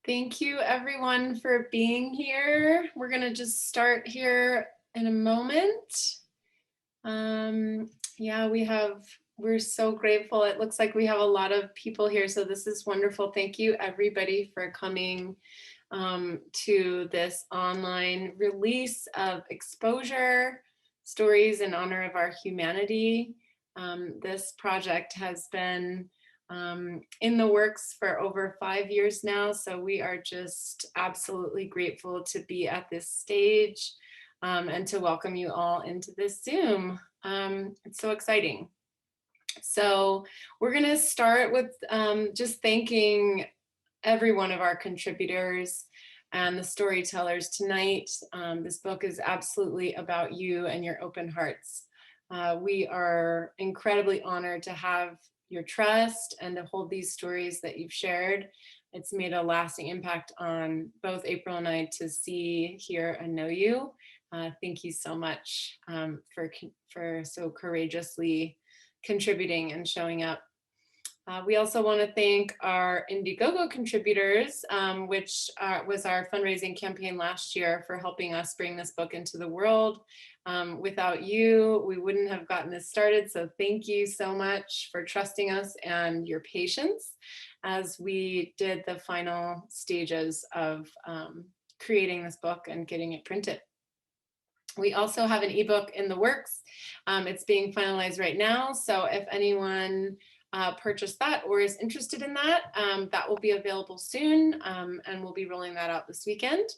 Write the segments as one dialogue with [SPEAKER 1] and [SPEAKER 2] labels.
[SPEAKER 1] Thank you everyone for being here. We're gonna just start here in a moment. Yeah, we're so grateful. It looks like we have a lot of people here, so this is wonderful. Thank you everybody for coming to this online release of Exposure, Stories in Honor of Our Humanity. This project has been in the works for over 5 years now, so we are just absolutely grateful to be at this stage and to welcome you all into this Zoom. It's so exciting. So we're going to start with just thanking every one of our contributors and the storytellers tonight. This book is absolutely about you and your open hearts. We are incredibly honored to have your trust and to hold these stories that you've shared. It's made a lasting impact on both April and I to see, hear, and know you. Thank you so much for so courageously contributing and showing up. We also want to thank our Indiegogo contributors, which was our fundraising campaign last year for helping us bring this book into the world. Without you, we wouldn't have gotten this started. So thank you so much for trusting us and your patience as we did the final stages of creating this book and getting it printed. We also have an ebook in the works. It's being finalized right now. So if anyone purchased that or is interested in that, that will be available soon, and we'll be rolling that out this weekend.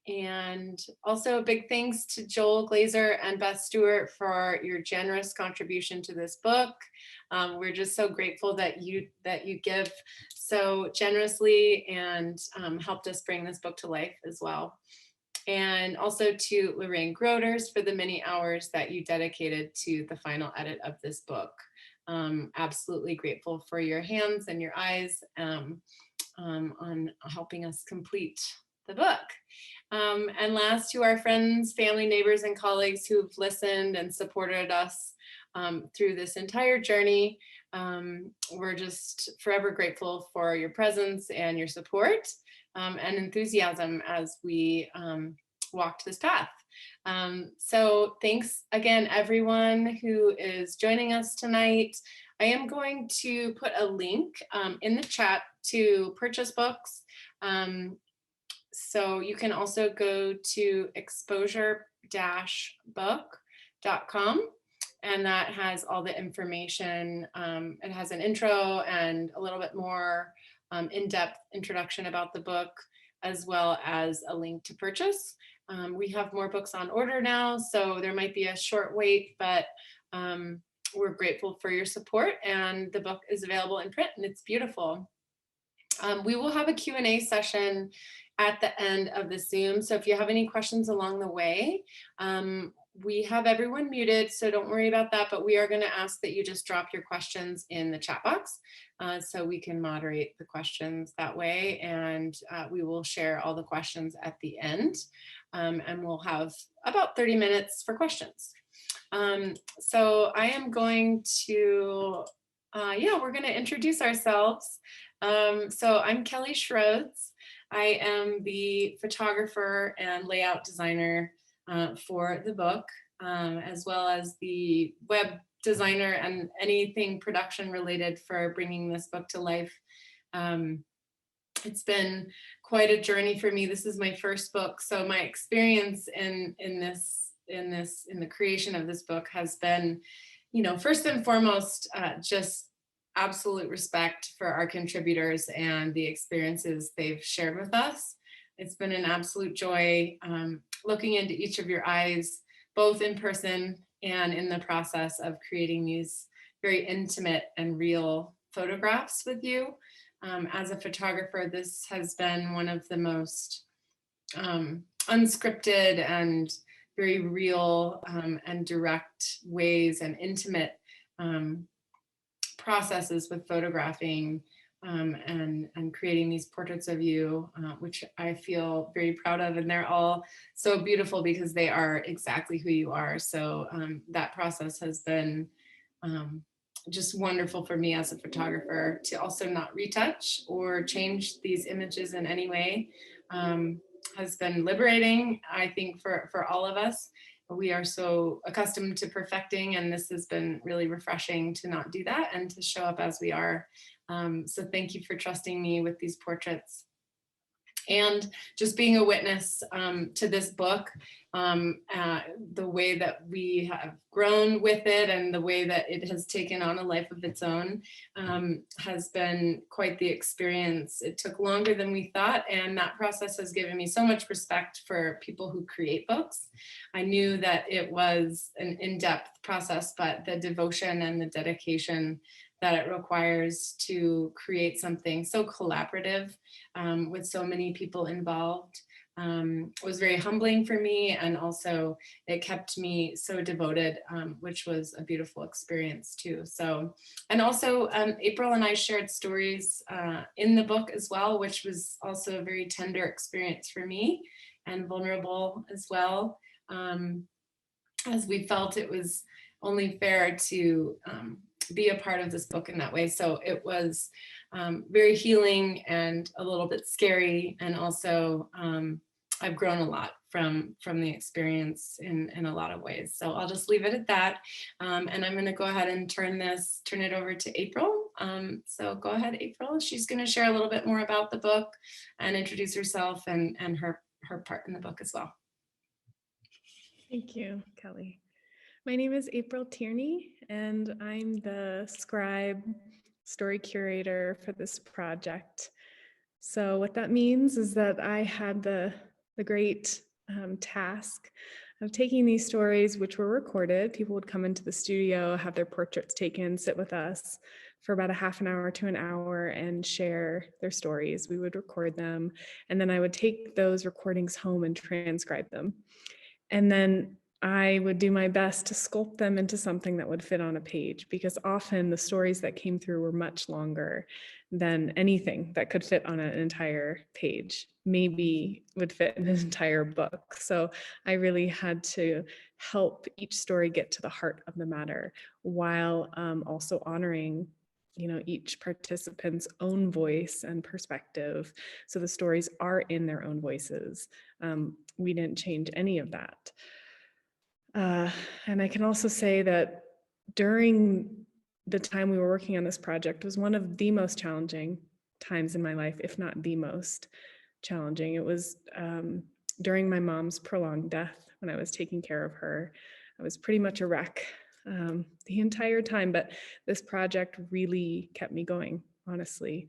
[SPEAKER 1] And also a big thanks to Joel Glazer and Beth Stewart for your generous contribution to this book. We're just so grateful that you give so generously and helped us bring this book to life as well. And also to Lorraine Groders for the many hours that you dedicated to the final edit of this book. Absolutely grateful for your hands and your eyes on helping us complete the book. And last, to our friends, family, neighbors, and colleagues who've listened and supported us through this entire journey. We're just forever grateful for your presence and your support and enthusiasm as we walked this path. So thanks again, everyone who is joining us tonight. I am going to put a link in the chat to purchase books. So you can also go to exposure-book.com, and that has all the information. It has an intro and a little bit more in-depth introduction about the book, as well as a link to purchase. We have more books on order now, so there might be a short wait, but we're grateful for your support, and the book is available in print and it's beautiful. We will have a Q&A session at the end of the Zoom, so if you have any questions along the way, we have everyone muted, so don't worry about that, but we are going to ask that you just drop your questions in the chat box so we can moderate the questions that way, and we will share all the questions at the end, and we'll have about 30 minutes for questions. So I am going to, we're going to introduce ourselves. So I'm Kelly Schroeds. I am the photographer and layout designer for the book, as well as the web designer and anything production related for bringing this book to life. It's been quite a journey for me. This is my first book, so my experience in the creation of this book has been, first and foremost, just absolute respect for our contributors and the experiences they've shared with us. It's been an absolute joy looking into each of your eyes, both in person and in the process of creating these very intimate and real photographs with you. As a photographer, this has been one of the most unscripted and very real and direct ways and intimate processes with photographing and creating these portraits of you, which I feel very proud of. And they're all so beautiful because they are exactly who you are. So that process has been just wonderful for me as a photographer to also not retouch or change these images in any way. Has been liberating, I think, for all of us. We are so accustomed to perfecting, and this has been really refreshing to not do that and to show up as we are. So thank you for trusting me with these portraits. And just being a witness to this book, the way that we have grown with it and the way that it has taken on a life of its own has been quite the experience. It took longer than we thought, and that process has given me so much respect for people who create books. I knew that it was an in-depth process, but the devotion and the dedication that it requires to create something so collaborative with so many people involved was very humbling for me, and also it kept me so devoted, which was a beautiful experience too. So, and also April and I shared stories in the book as well, which was also a very tender experience for me and vulnerable as well, as we felt it was only fair to be a part of this book in that way. So it was very healing and a little bit scary, and also I've grown a lot from the experience in a lot of ways. So I'll just leave it at that, and I'm going to go ahead and turn it over to April. So go ahead, April. She's going to share a little bit more about the book and introduce herself and her part in the book as well.
[SPEAKER 2] Thank you, Kelly. My name is April Tierney, and I'm the scribe story curator for this project. So what that means is that I had the great task of taking these stories, which were recorded. People would come into the studio, have their portraits taken, sit with us for about a half an hour to an hour and share their stories. We would record them, and then I would take those recordings home and transcribe them. And then I would do my best to sculpt them into something that would fit on a page, because often the stories that came through were much longer than anything that could fit on an entire page, maybe would fit in an entire book. So I really had to help each story get to the heart of the matter, while also honoring each participant's own voice and perspective. So the stories are in their own voices. We didn't change any of that. And I can also say that during the time we were working on this project was one of the most challenging times in my life, if not the most challenging. It was during my mom's prolonged death, when I was taking care of her. I was pretty much a wreck the entire time, but this project really kept me going, honestly.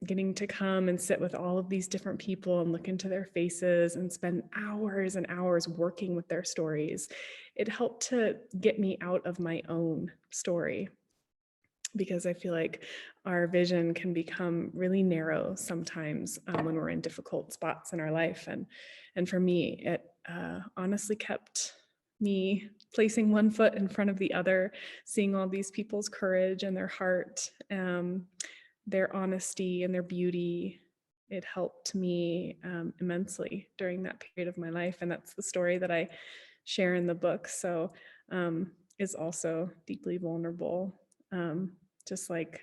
[SPEAKER 2] Getting to come and sit with all of these different people and look into their faces and spend hours and hours working with their stories, it helped to get me out of my own story, because I feel like our vision can become really narrow sometimes when we're in difficult spots in our life. And for me, it honestly kept me placing one foot in front of the other, seeing all these people's courage and their heart, their honesty and their beauty. It helped me immensely during that period of my life. And that's the story that I share in the book. So is also deeply vulnerable, just like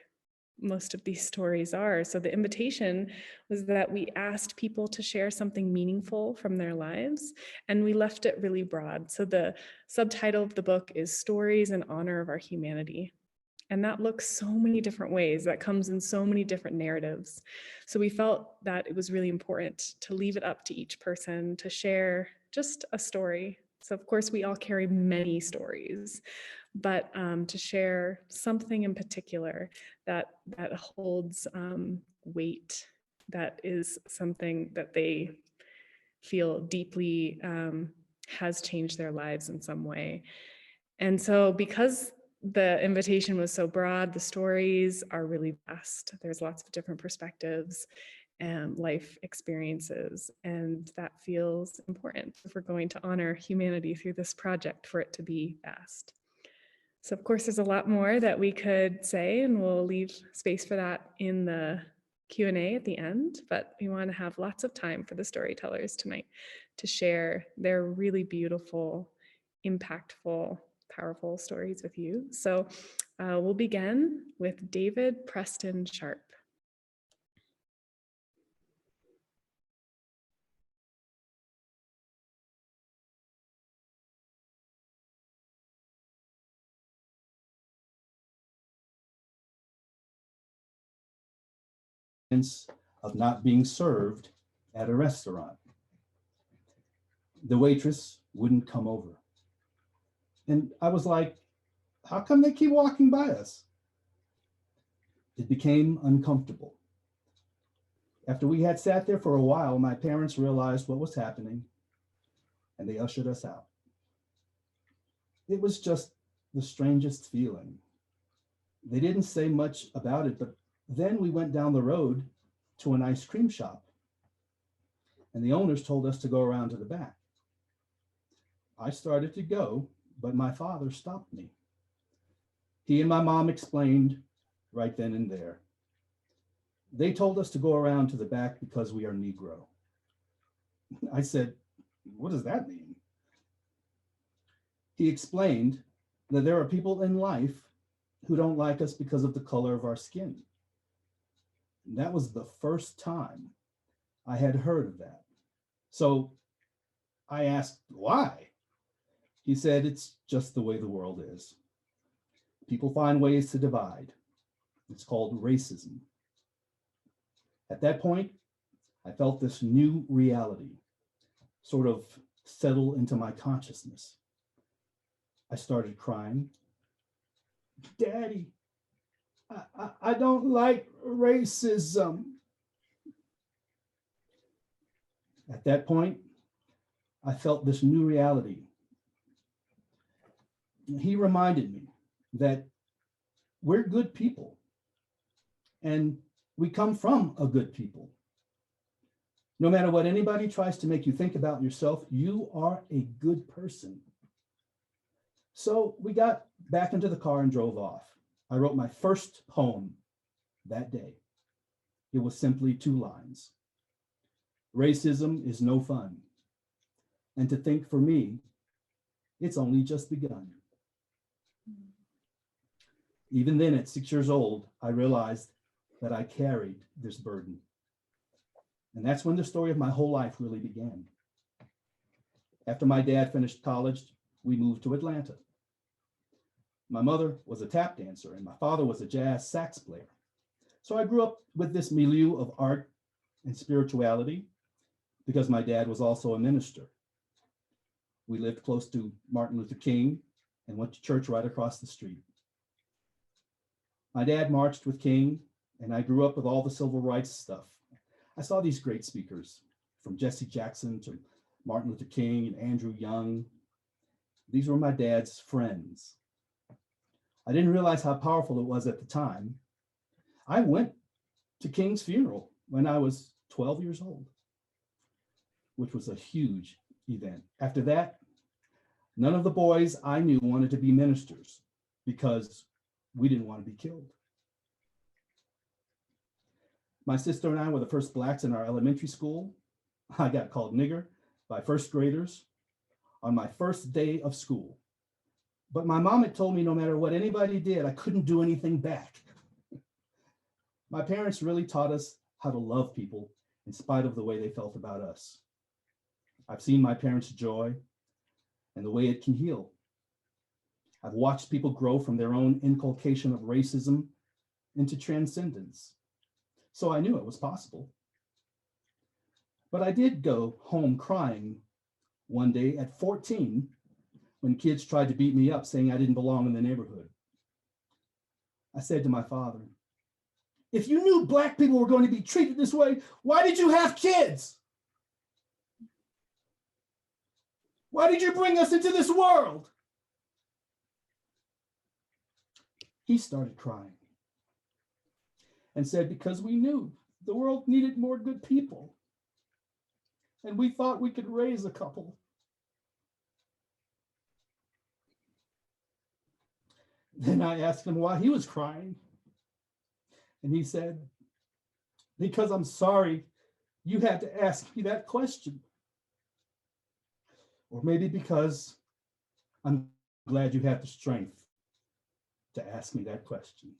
[SPEAKER 2] most of these stories are. So the invitation was that we asked people to share something meaningful from their lives, and we left it really broad. So the subtitle of the book is Stories in Honor of Our Humanity. And that looks so many different ways, that comes in so many different narratives. So we felt that it was really important to leave it up to each person to share just a story. So of course we all carry many stories, but to share something in particular that holds weight, that is something that they feel deeply has changed their lives in some way. And so because the invitation was so broad, the stories are really vast. There's lots of different perspectives and life experiences, and that feels important if we're going to honor humanity through this project, for it to be vast. So of course, there's a lot more that we could say, and we'll leave space for that in the Q&A at the end, but we want to have lots of time for the storytellers tonight to share their really beautiful, impactful, powerful stories with you. So we'll begin with David Preston Sharp.
[SPEAKER 3] Of not being served at a restaurant. The waitress wouldn't come over. And I was like, how come they keep walking by us? It became uncomfortable. After we had sat there for a while, my parents realized what was happening and they ushered us out. It was just the strangest feeling. They didn't say much about it, but then we went down the road to an ice cream shop, and the owners told us to go around to the back. I started to go, but my father stopped me. He and my mom explained right then and there. They told us to go around to the back because we are Negro. I said, what does that mean? He explained that there are people in life who don't like us because of the color of our skin. And that was the first time I had heard of that. So I asked, why? He said, it's just the way the world is. People find ways to divide. It's called racism. At that point, I felt this new reality sort of settle into my consciousness. I started crying. Daddy, I don't like racism. At that point, I felt this new reality. He reminded me that we're good people and we come from a good people. No matter what anybody tries to make you think about yourself, you are a good person. So we got back into the car and drove off. I wrote my first poem that day. It was simply 2 lines. Racism is no fun. And to think for me, it's only just begun. Even then, at 6 years old, I realized that I carried this burden. And that's when the story of my whole life really began. After my dad finished college, we moved to Atlanta. My mother was a tap dancer and my father was a jazz sax player. So I grew up with this milieu of art and spirituality because my dad was also a minister. We lived close to Martin Luther King and went to church right across the street. My dad marched with King and I grew up with all the civil rights stuff. I saw these great speakers from Jesse Jackson to Martin Luther King and Andrew Young. These were my dad's friends. I didn't realize how powerful it was at the time. I went to King's funeral when I was 12 years old, which was a huge event. After that, none of the boys I knew wanted to be ministers because we didn't want to be killed. My sister and I were the first Blacks in our elementary school. I got called nigger by first graders on my first day of school. But my mom had told me no matter what anybody did, I couldn't do anything back. My parents really taught us how to love people in spite of the way they felt about us. I've seen my parents' joy and the way it can heal. I've watched people grow from their own inculcation of racism into transcendence. So I knew it was possible. But I did go home crying one day at 14 when kids tried to beat me up saying I didn't belong in the neighborhood. I said to my father, if you knew Black people were going to be treated this way, why did you have kids? Why did you bring us into this world? He started crying and said, because we knew the world needed more good people. And we thought we could raise a couple. Then I asked him why he was crying. And he said, because I'm sorry you had to ask me that question. Or maybe because I'm glad you had the strength to ask me that question.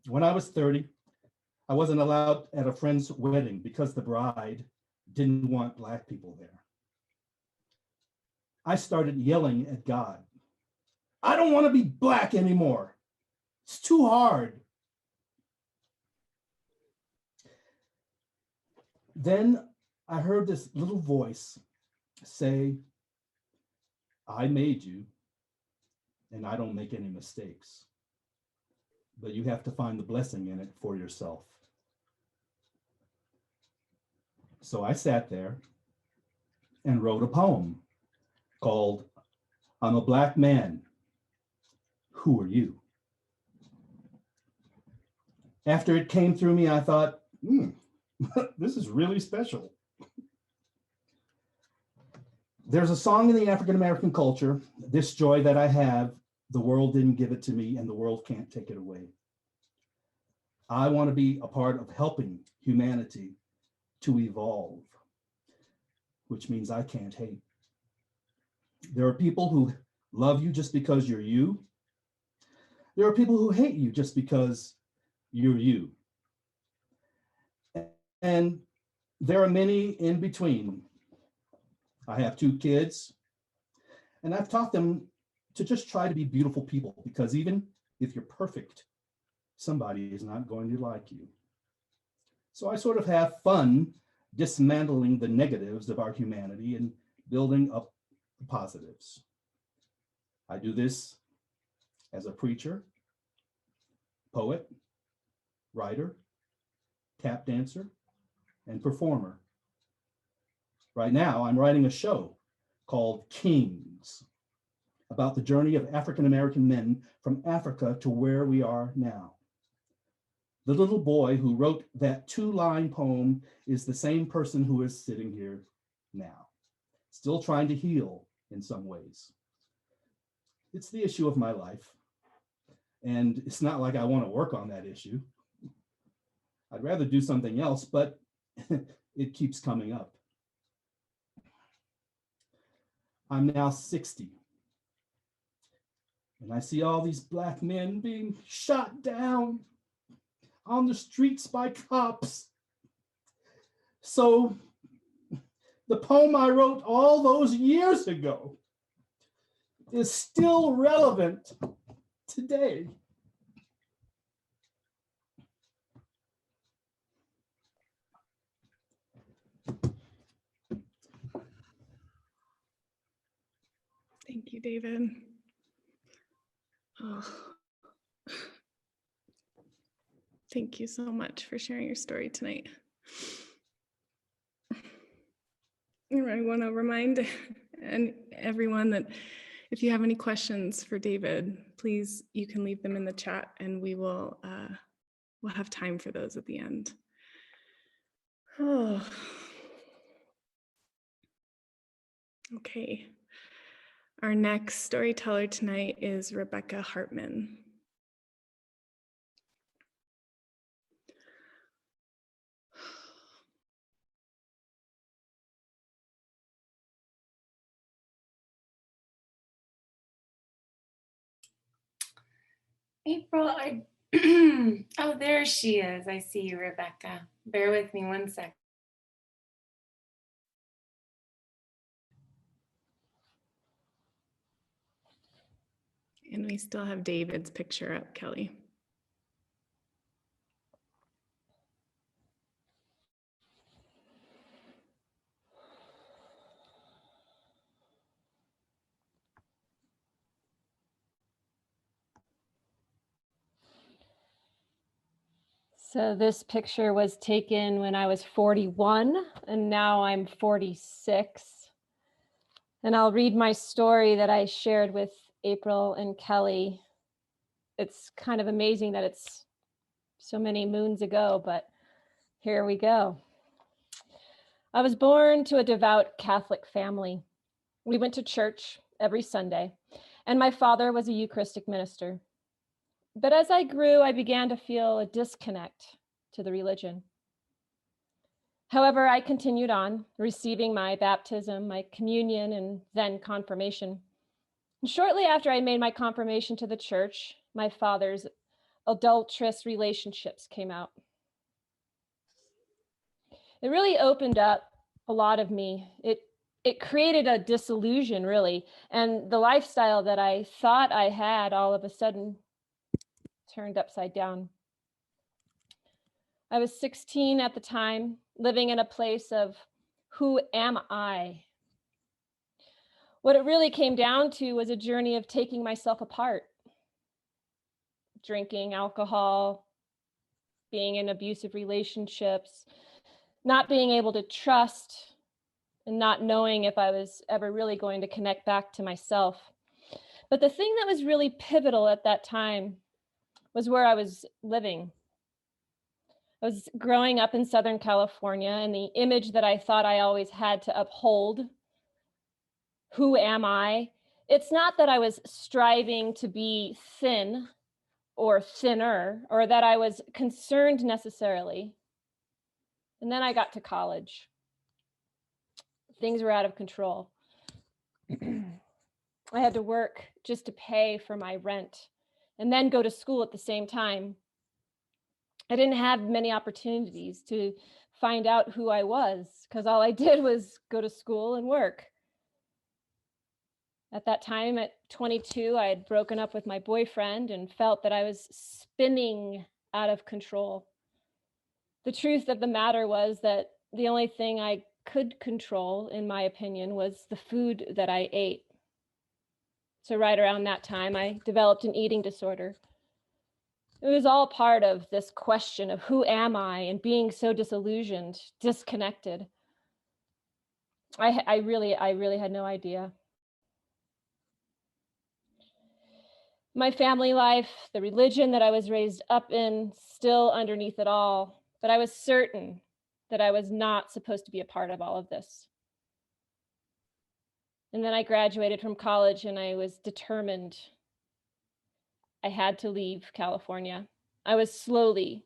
[SPEAKER 3] When I was 30, I wasn't allowed at a friend's wedding because the bride didn't want Black people there. I started yelling at God. I don't want to be Black anymore. It's too hard. Then I heard this little voice say, I made you, and I don't make any mistakes. But you have to find the blessing in it for yourself. So I sat there and wrote a poem called, I'm a Black man. Who are you? After it came through me, I thought, this is really special. There's a song in the African-American culture, this joy that I have, the world didn't give it to me and the world can't take it away. I want to be a part of helping humanity to evolve, which means I can't hate. There are people who love you just because you're you. There are people who hate you just because you're you. And there are many in between. I have 2 kids, and I've taught them to just try to be beautiful people, because even if you're perfect, somebody is not going to like you. So I sort of have fun dismantling the negatives of our humanity and building up the positives. I do this as a preacher, poet, writer, tap dancer, and performer. Right now, I'm writing a show called Kings, about the journey of African-American men from Africa to where we are now. The little boy who wrote that 2-line poem is the same person who is sitting here now, still trying to heal in some ways. It's the issue of my life, and it's not like I want to work on that issue. I'd rather do something else, but it keeps coming up. I'm now 60. And I see all these Black men being shot down on the streets by cops. So the poem I wrote all those years ago is still relevant today.
[SPEAKER 2] Thank you, David. Oh. Thank you so much for sharing your story tonight. I want to remind everyone that if you have any questions for David, please, you can leave them in the chat and we'll have time for those at the end. Oh. Okay. Our next storyteller tonight is Rebecca Hartman.
[SPEAKER 1] April, oh, there she is. I see you, Rebecca. Bear with me 1 sec.
[SPEAKER 2] And we still have David's picture up, Kelly.
[SPEAKER 4] So this picture was taken when I was 41, and now I'm 46. And I'll read my story that I shared with April and Kelly. It's kind of amazing that it's so many moons ago, but here we go. I was born to a devout Catholic family. We went to church every Sunday, and my father was a Eucharistic minister. But as I grew, I began to feel a disconnect to the religion. However, I continued on, receiving my baptism, my communion, and then confirmation. And shortly after I made my confirmation to the church, my father's adulterous relationships came out. It really opened up a lot of me. It created a disillusion, really, and the lifestyle that I thought I had all of a sudden turned upside down. I was 16 at the time, living in a place of who am I? What it really came down to was a journey of taking myself apart, drinking alcohol, being in abusive relationships, not being able to trust, and not knowing if I was ever really going to connect back to myself. But the thing that was really pivotal at that time was where I was living. I was growing up in Southern California, and the image that I thought I always had to uphold, who am I? It's not that I was striving to be thin or thinner, or that I was concerned necessarily. And then I got to college. Things were out of control. I had to work just to pay for my rent and then go to school at the same time. I didn't have many opportunities to find out who I was because all I did was go to school and work. At that time, at 22, I had broken up with my boyfriend and felt that I was spinning out of control. The truth of the matter was that the only thing I could control, in my opinion, was the food that I ate. So right around that time, I developed an eating disorder. It was all part of this question of who am I and being so disillusioned, disconnected. I really had no idea. My family life, the religion that I was raised up in, still underneath it all, but I was certain that I was not supposed to be a part of all of this. And then I graduated from college and I was determined I had to leave California. I was slowly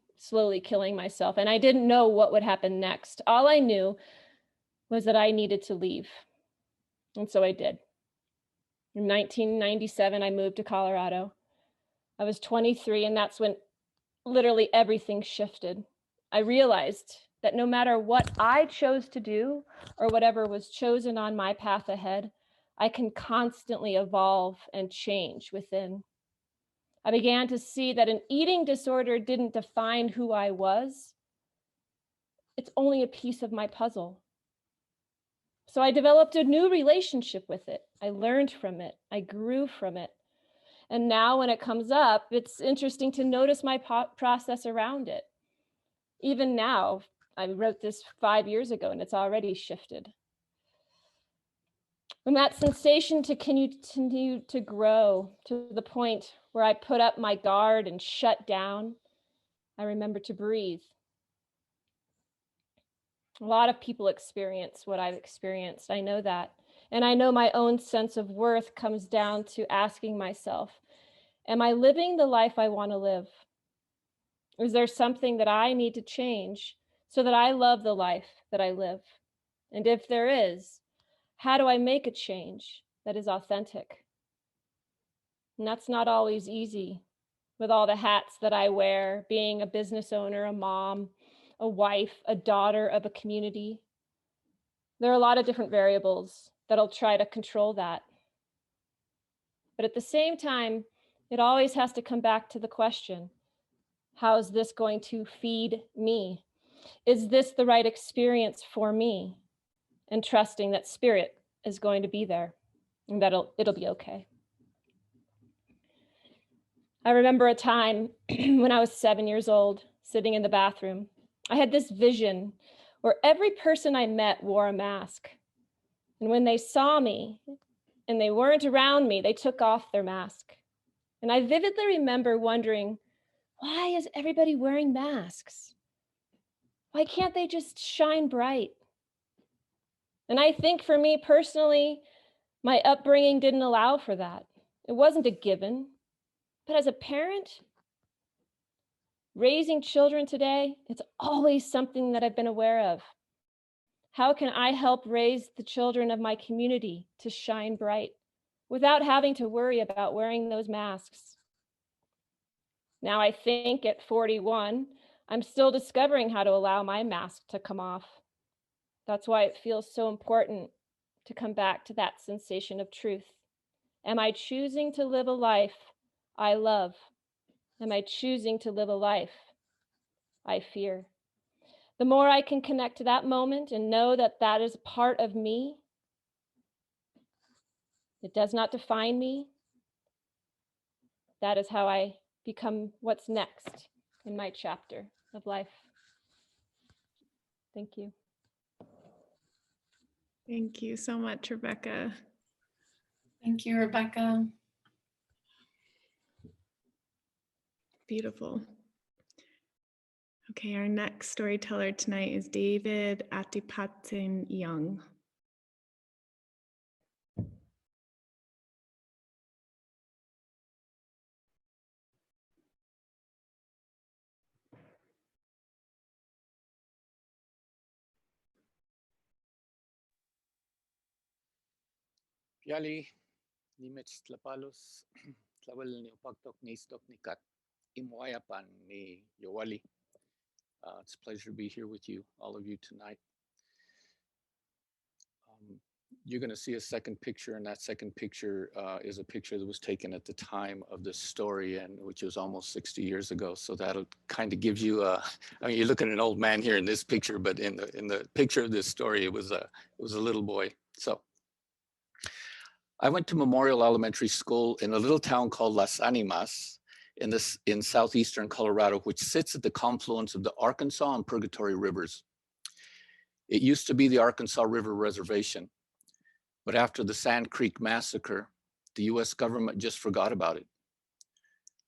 [SPEAKER 4] killing myself, and I didn't know what would happen next. All I knew was that I needed to leave. And so I did. In 1997, I moved to Colorado. I was 23, and that's when literally everything shifted. I realized that no matter what I chose to do or whatever was chosen on my path ahead, I can constantly evolve and change within. I began to see that an eating disorder didn't define who I was. It's only a piece of my puzzle. So I developed a new relationship with it. I learned from it. I grew from it. And now when it comes up, it's interesting to notice my process around it. Even now, I wrote this 5 years ago and it's already shifted. When that sensation to continue to grow to the point where I put up my guard and shut down, I remember to breathe. A lot of people experience what I've experienced. I know that. And I know my own sense of worth comes down to asking myself, am I living the life I want to live? Is there something that I need to change so that I love the life that I live? And if there is, how do I make a change that is authentic? And that's not always easy with all the hats that I wear, being a business owner, a mom, a wife, a daughter of a community. There are a lot of different variables that'll try to control that. But at the same time, it always has to come back to the question, how is this going to feed me? Is this the right experience for me? And trusting that spirit is going to be there and that it'll be okay. I remember a time when I was 7 years old, sitting in the bathroom. I had this vision where every person I met wore a mask. And when they saw me and they weren't around me, they took off their mask. And I vividly remember wondering, why is everybody wearing masks? Why can't they just shine bright? And I think for me personally, my upbringing didn't allow for that. It wasn't a given. But as a parent, raising children today, it's always something that I've been aware of. How can I help raise the children of my community to shine bright without having to worry about wearing those masks? Now I think at 41, I'm still discovering how to allow my mask to come off. That's why it feels so important to come back to that sensation of truth. Am I choosing to live a life I love? Am I choosing to live a life I fear? The more I can connect to that moment and know that that is part of me, it does not define me. That is how I become what's next in my chapter of life. Thank you.
[SPEAKER 2] Thank you so much, Rebecca.
[SPEAKER 1] Thank you, Rebecca.
[SPEAKER 2] Beautiful. Okay, our next storyteller tonight is David Atipatin Young.
[SPEAKER 5] Piali, Nimech Tlapalos, Tlawel ni Upaktok ni Stok ni Kat, Imoyapan ni Yowali. It's a pleasure to be here with you, all of you tonight. You're going to see a second picture, and that second picture is a picture that was taken at the time of this story, and which was almost 60 years ago. So that'll kind of give you a. I mean, you're looking at an old man here in this picture, but in the picture of this story, it was a little boy. So I went to Memorial Elementary School in a little town called Las Animas in southeastern Colorado, which sits at the confluence of the Arkansas and Purgatory Rivers. It used to be the Arkansas River Reservation, but after the Sand Creek Massacre, the US government just forgot about it.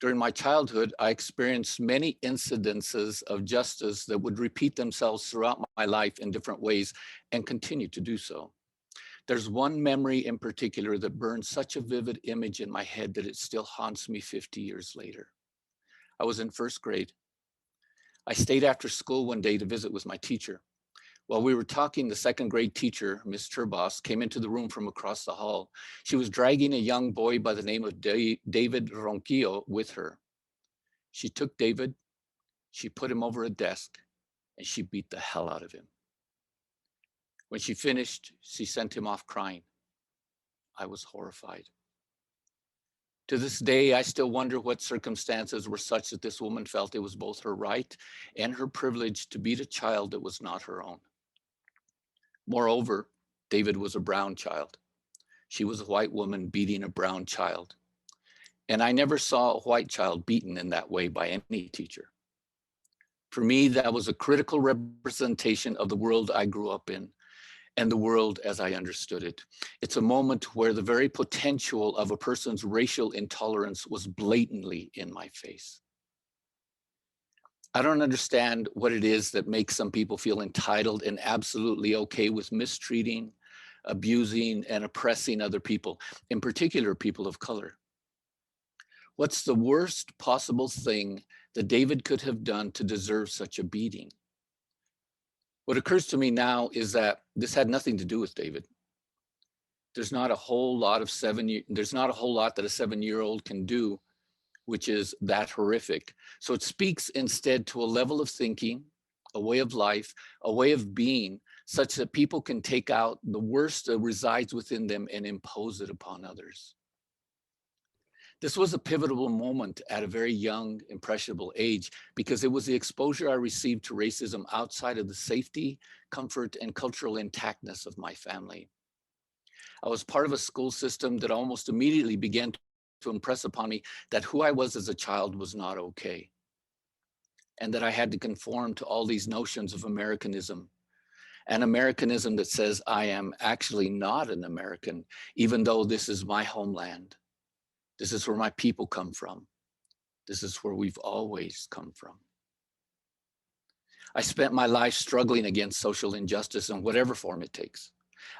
[SPEAKER 5] During my childhood, I experienced many incidences of justice that would repeat themselves throughout my life in different ways and continue to do so. There's one memory in particular that burns such a vivid image in my head that it still haunts me 50 years later. I was in first grade. I stayed after school one day to visit with my teacher. While we were talking, the second grade teacher, Miss Turbos, came into the room from across the hall. She was dragging a young boy by the name of David Ronquillo with her. She took David, she put him over a desk, and she beat the hell out of him. When she finished, she sent him off crying. I was horrified. To this day, I still wonder what circumstances were such that this woman felt it was both her right and her privilege to beat a child that was not her own. Moreover, David was a brown child. She was a white woman beating a brown child. And I never saw a white child beaten in that way by any teacher. For me, that was a critical representation of the world I grew up in and the world as I understood it. It's a moment where the very potential of a person's racial intolerance was blatantly in my face. I don't understand what it is that makes some people feel entitled and absolutely okay with mistreating, abusing, and oppressing other people, in particular people of color. What's the worst possible thing that David could have done to deserve such a beating? What occurs to me now is that this had nothing to do with David. There's not a whole lot that a 7-year-old can do which is that horrific. So it speaks instead to a level of thinking, a way of life, a way of being, such that people can take out the worst that resides within them and impose it upon others. This was a pivotal moment at a very young, impressionable age, because it was the exposure I received to racism outside of the safety, comfort, and cultural intactness of my family. I was part of a school system that almost immediately began to impress upon me that who I was as a child was not okay, and that I had to conform to all these notions of Americanism, an Americanism that says I am actually not an American, even though this is my homeland. This is where my people come from. This is where we've always come from. I spent my life struggling against social injustice in whatever form it takes.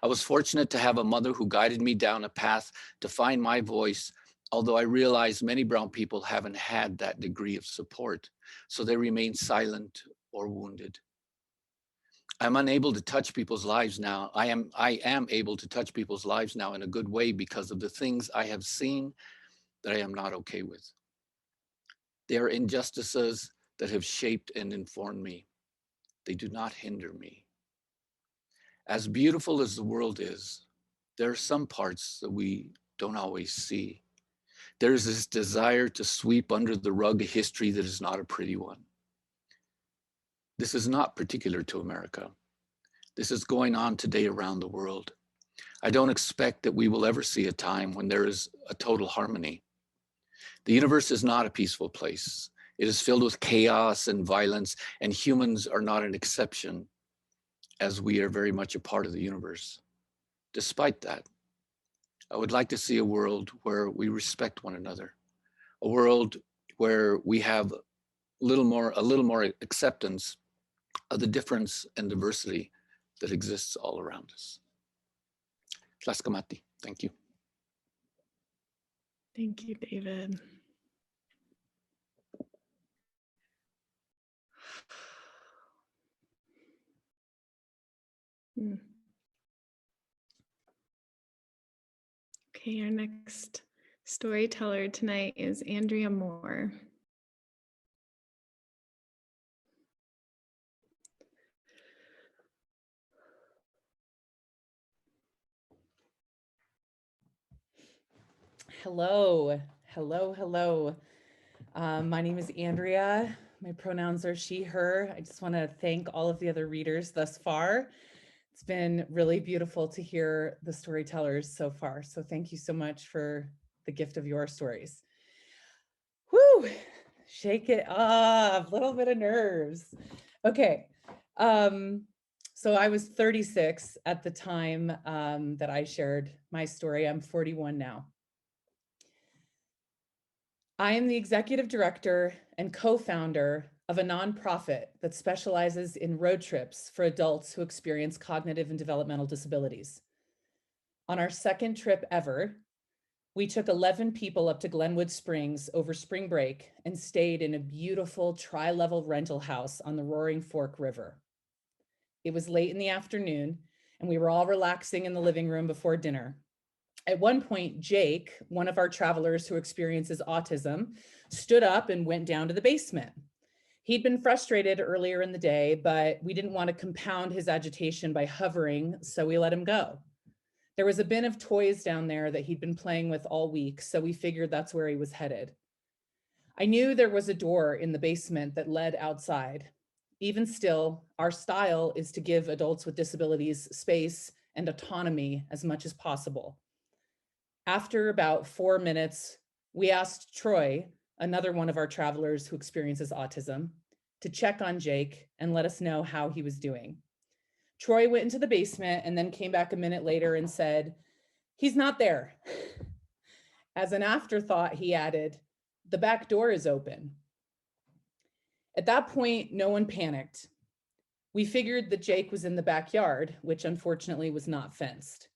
[SPEAKER 5] I was fortunate to have a mother who guided me down a path to find my voice, although I realize many brown people haven't had that degree of support, so they remain silent or wounded. I'm unable to touch people's lives now. I am able to touch people's lives now in a good way because of the things I have seen that I am not okay with. They are injustices that have shaped and informed me. They do not hinder me. As beautiful as the world is, there are some parts that we don't always see. There's this desire to sweep under the rug a history that is not a pretty one. This is not particular to America. This is going on today around the world. I don't expect that we will ever see a time when there is a total harmony. The universe is not a peaceful place. It is filled with chaos and violence, and humans are not an exception, as we are very much a part of the universe. Despite that, I would like to see a world where we respect one another, a world where we have a little more acceptance of the difference and diversity that exists all around us. Tlaskamati, thank you.
[SPEAKER 2] Thank you, David. Hmm. Okay, our next storyteller tonight is Andrea Moore.
[SPEAKER 6] Hello, hello, hello. My name is Andrea. My pronouns are she, her. I just want to thank all of the other readers thus far. It's been really beautiful to hear the storytellers so far. So thank you so much for the gift of your stories. Woo, shake it off, little bit of nerves. Okay, so I was 36 at the time that I shared my story. I'm 41 now. I am the executive director and co-founder of a nonprofit that specializes in road trips for adults who experience cognitive and developmental disabilities. On our second trip ever, we took 11 people up to Glenwood Springs over spring break and stayed in a beautiful tri-level rental house on the Roaring Fork River. It was late in the afternoon, and we were all relaxing in the living room before dinner. At one point, Jake, one of our travelers who experiences autism, stood up and went down to the basement. He'd been frustrated earlier in the day, but we didn't want to compound his agitation by hovering, so we let him go. There was a bin of toys down there that he'd been playing with all week, so we figured that's where he was headed. I knew there was a door in the basement that led outside. Even still, our style is to give adults with disabilities space and autonomy as much as possible. After about 4 minutes, we asked Troy, another one of our travelers who experiences autism, to check on Jake and let us know how he was doing. Troy went into the basement and then came back a minute later and said, "He's not there." As an afterthought, he added, "The back door is open." At that point, no one panicked. We figured that Jake was in the backyard, which unfortunately was not fenced.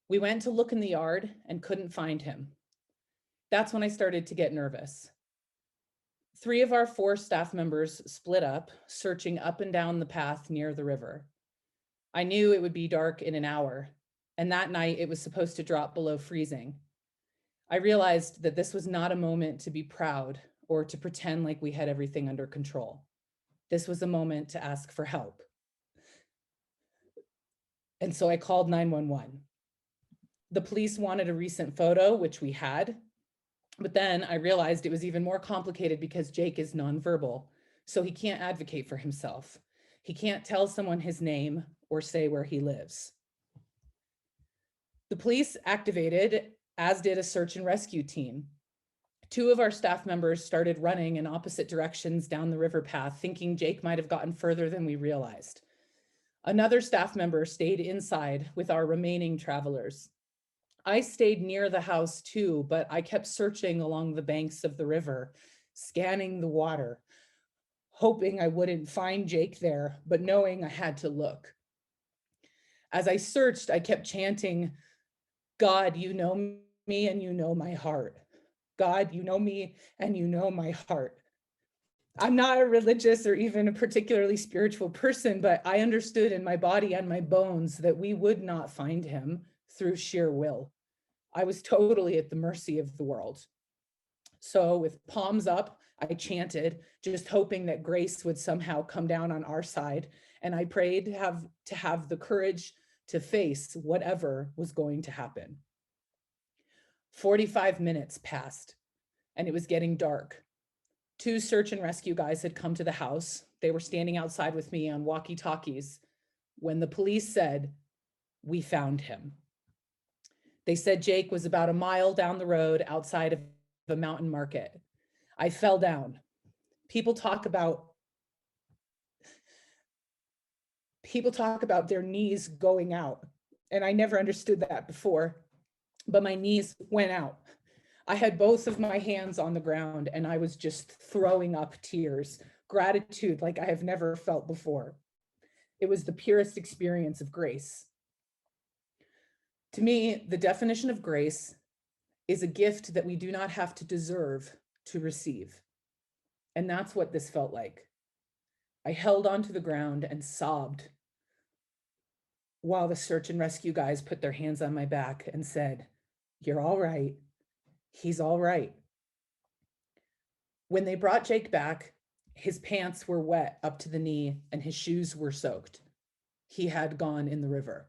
[SPEAKER 6] We went to look in the yard and couldn't find him. That's when I started to get nervous. 3 of our 4 staff members split up, searching up and down the path near the river. I knew it would be dark in an hour, and that night it was supposed to drop below freezing. I realized that this was not a moment to be proud or to pretend like we had everything under control. This was a moment to ask for help. And so I called 911. The police wanted a recent photo, which we had, but then I realized it was even more complicated because Jake is nonverbal, so he can't advocate for himself. He can't tell someone his name or say where he lives. The police activated, as did a search and rescue team. 2 of our staff members started running in opposite directions down the river path, thinking Jake might have gotten further than we realized. Another staff member stayed inside with our remaining travelers. I stayed near the house too, but I kept searching along the banks of the river, scanning the water, hoping I wouldn't find Jake there, but knowing I had to look. As I searched, I kept chanting, "God, you know me and you know my heart. God, you know me and you know my heart." I'm not a religious or even a particularly spiritual person, but I understood in my body and my bones that we would not find him through sheer will. I was totally at the mercy of the world. So with palms up, I chanted, just hoping that grace would somehow come down on our side. And I prayed to have the courage to face whatever was going to happen. 45 minutes passed and it was getting dark. 2 search and rescue guys had come to the house. They were standing outside with me on walkie-talkies when the police said, "We found him." They said Jake was about a mile down the road outside of a mountain market. I fell down. People talk about their knees going out, and I never understood that before, but my knees went out. I had both of my hands on the ground and I was just throwing up tears, gratitude like I have never felt before. It was the purest experience of grace. To me, the definition of grace is a gift that we do not have to deserve to receive. And that's what this felt like. I held onto the ground and sobbed while the search and rescue guys put their hands on my back and said, "You're all right. He's all right." When they brought Jake back, his pants were wet up to the knee and his shoes were soaked. He had gone in the river.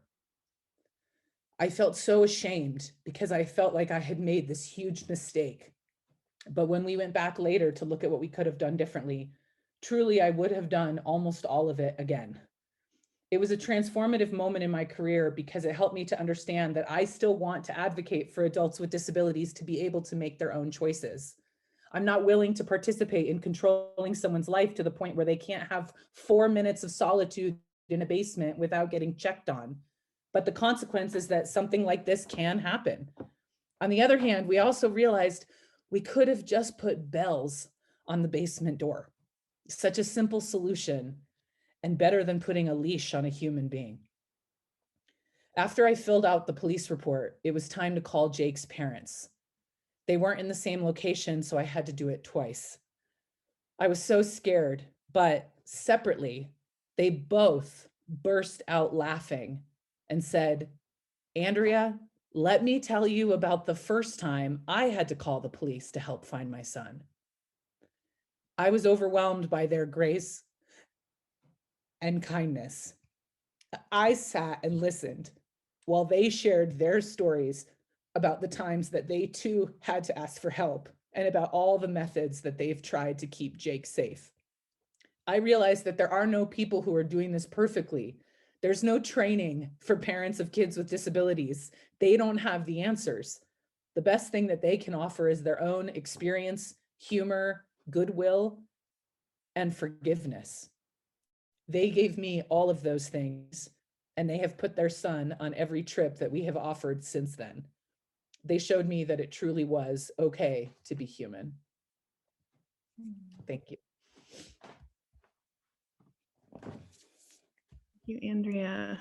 [SPEAKER 6] I felt so ashamed because I felt like I had made this huge mistake. But when we went back later to look at what we could have done differently, truly I would have done almost all of it again. It was a transformative moment in my career because it helped me to understand that I still want to advocate for adults with disabilities to be able to make their own choices. I'm not willing to participate in controlling someone's life to the point where they can't have 4 minutes of solitude in a basement without getting checked on. But the consequence is that something like this can happen. On the other hand, we also realized we could have just put bells on the basement door. Such a simple solution, and better than putting a leash on a human being. After I filled out the police report, it was time to call Jake's parents. They weren't in the same location, so I had to do it twice. I was so scared, but separately, they both burst out laughing and said, "Andrea, let me tell you about the first time I had to call the police to help find my son." I was overwhelmed by their grace and kindness. I sat and listened while they shared their stories about the times that they too had to ask for help and about all the methods that they've tried to keep Jake safe. I realized that there are no people who are doing this perfectly. There's no training for parents of kids with disabilities. They don't have the answers. The best thing that they can offer is their own experience, humor, goodwill, and forgiveness. They gave me all of those things, and they have put their son on every trip that we have offered since then. They showed me that it truly was okay to be human. Thank you.
[SPEAKER 2] Thank you, Andrea.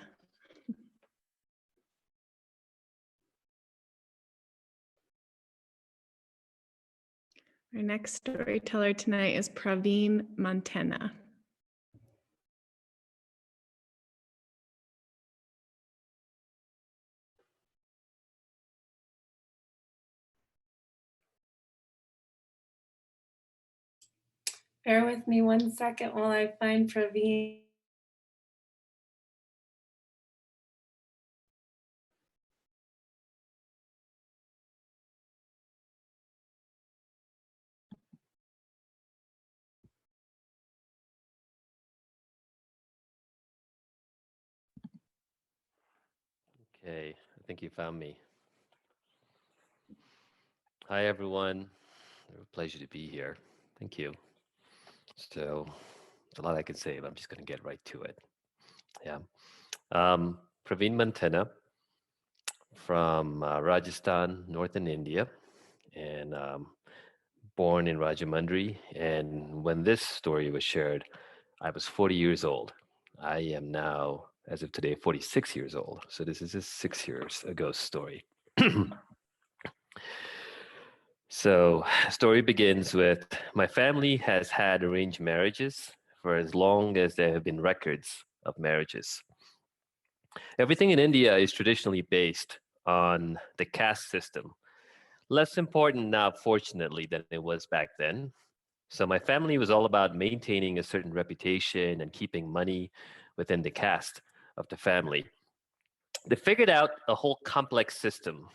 [SPEAKER 2] Our next storyteller tonight is Praveen Montana.
[SPEAKER 1] Bear with me 1 second while I find Praveen.
[SPEAKER 7] Okay, I think you found me. Hi, everyone. A pleasure to be here. Thank you. So, a lot I can say, but I'm just going to get right to it. Yeah. Praveen Montana from Rajasthan, northern India, and born in Rajahmundry. And when this story was shared, I was 40 years old. I am now, as of today, 46 years old. So this is a 6 years ago story. So, story begins with my family has had arranged marriages for as long as there have been records of marriages. Everything in India is traditionally based on the caste system. Less important now, fortunately, than it was back then. So, my family was all about maintaining a certain reputation and keeping money within the caste of the family. They figured out a whole complex system.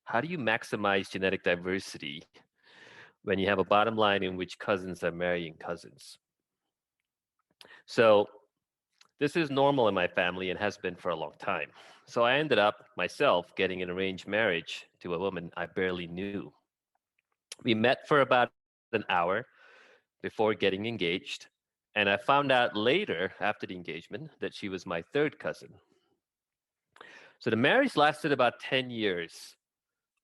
[SPEAKER 7] How do you maximize genetic diversity when you have a bottom line in which cousins are marrying cousins? So this is normal in my family and has been for a long time. So I ended up myself getting an arranged marriage to a woman I barely knew. We met for about an hour before getting engaged, and I found out later after the engagement that she was my third cousin. So the marriage lasted about 10 years,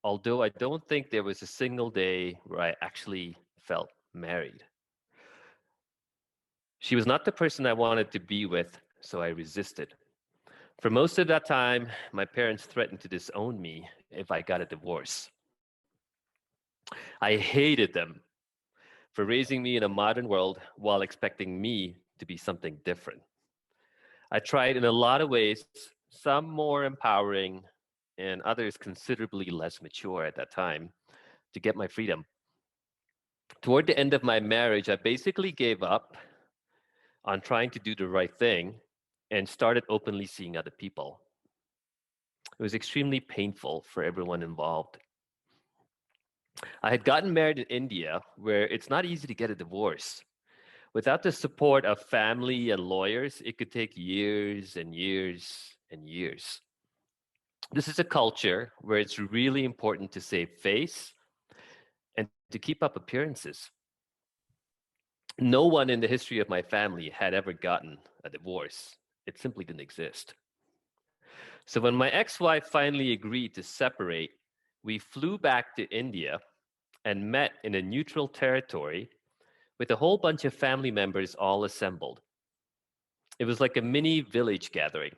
[SPEAKER 7] although I don't think there was a single day where I actually felt married. She was not the person I wanted to be with, so I resisted. For most of that time, my parents threatened to disown me if I got a divorce. I hated them for raising me in a modern world while expecting me to be something different. I tried in a lot of ways, some more empowering and others considerably less mature at that time, to get my freedom. Toward the end of my marriage, I basically gave up on trying to do the right thing and started openly seeing other people. It was extremely painful for everyone involved. I had gotten married in India, where it's not easy to get a divorce. Without the support of family and lawyers, it could take years and years and years. This is a culture where it's really important to save face and to keep up appearances. No one in the history of my family had ever gotten a divorce. It simply didn't exist. So when my ex-wife finally agreed to separate, we flew back to India and met in a neutral territory with a whole bunch of family members all assembled. It was like a mini village gathering.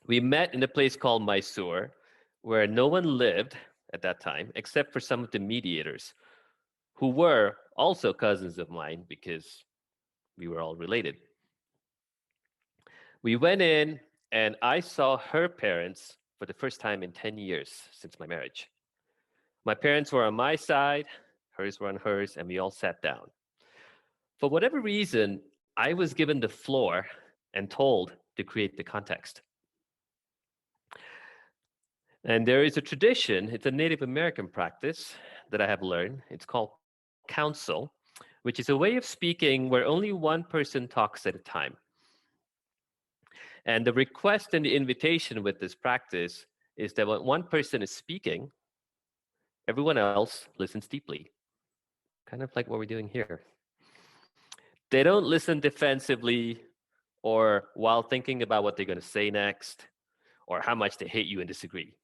[SPEAKER 7] We met in a place called Mysore, where no one lived at that time except for some of the mediators, who were also cousins of mine because we were all related. We went in, and I saw her parents for the first time in 10 years since my marriage. My parents were on my side, hers were on hers, and we all sat down. For whatever reason, I was given the floor and told to create the context. And there is a tradition, it's a Native American practice that I have learned. It's called counsel, which is a way of speaking where only one person talks at a time. And the request and the invitation with this practice is that when one person is speaking, everyone else listens deeply, kind of like what we're doing here. They don't listen defensively or while thinking about what they're going to say next or how much they hate you and disagree.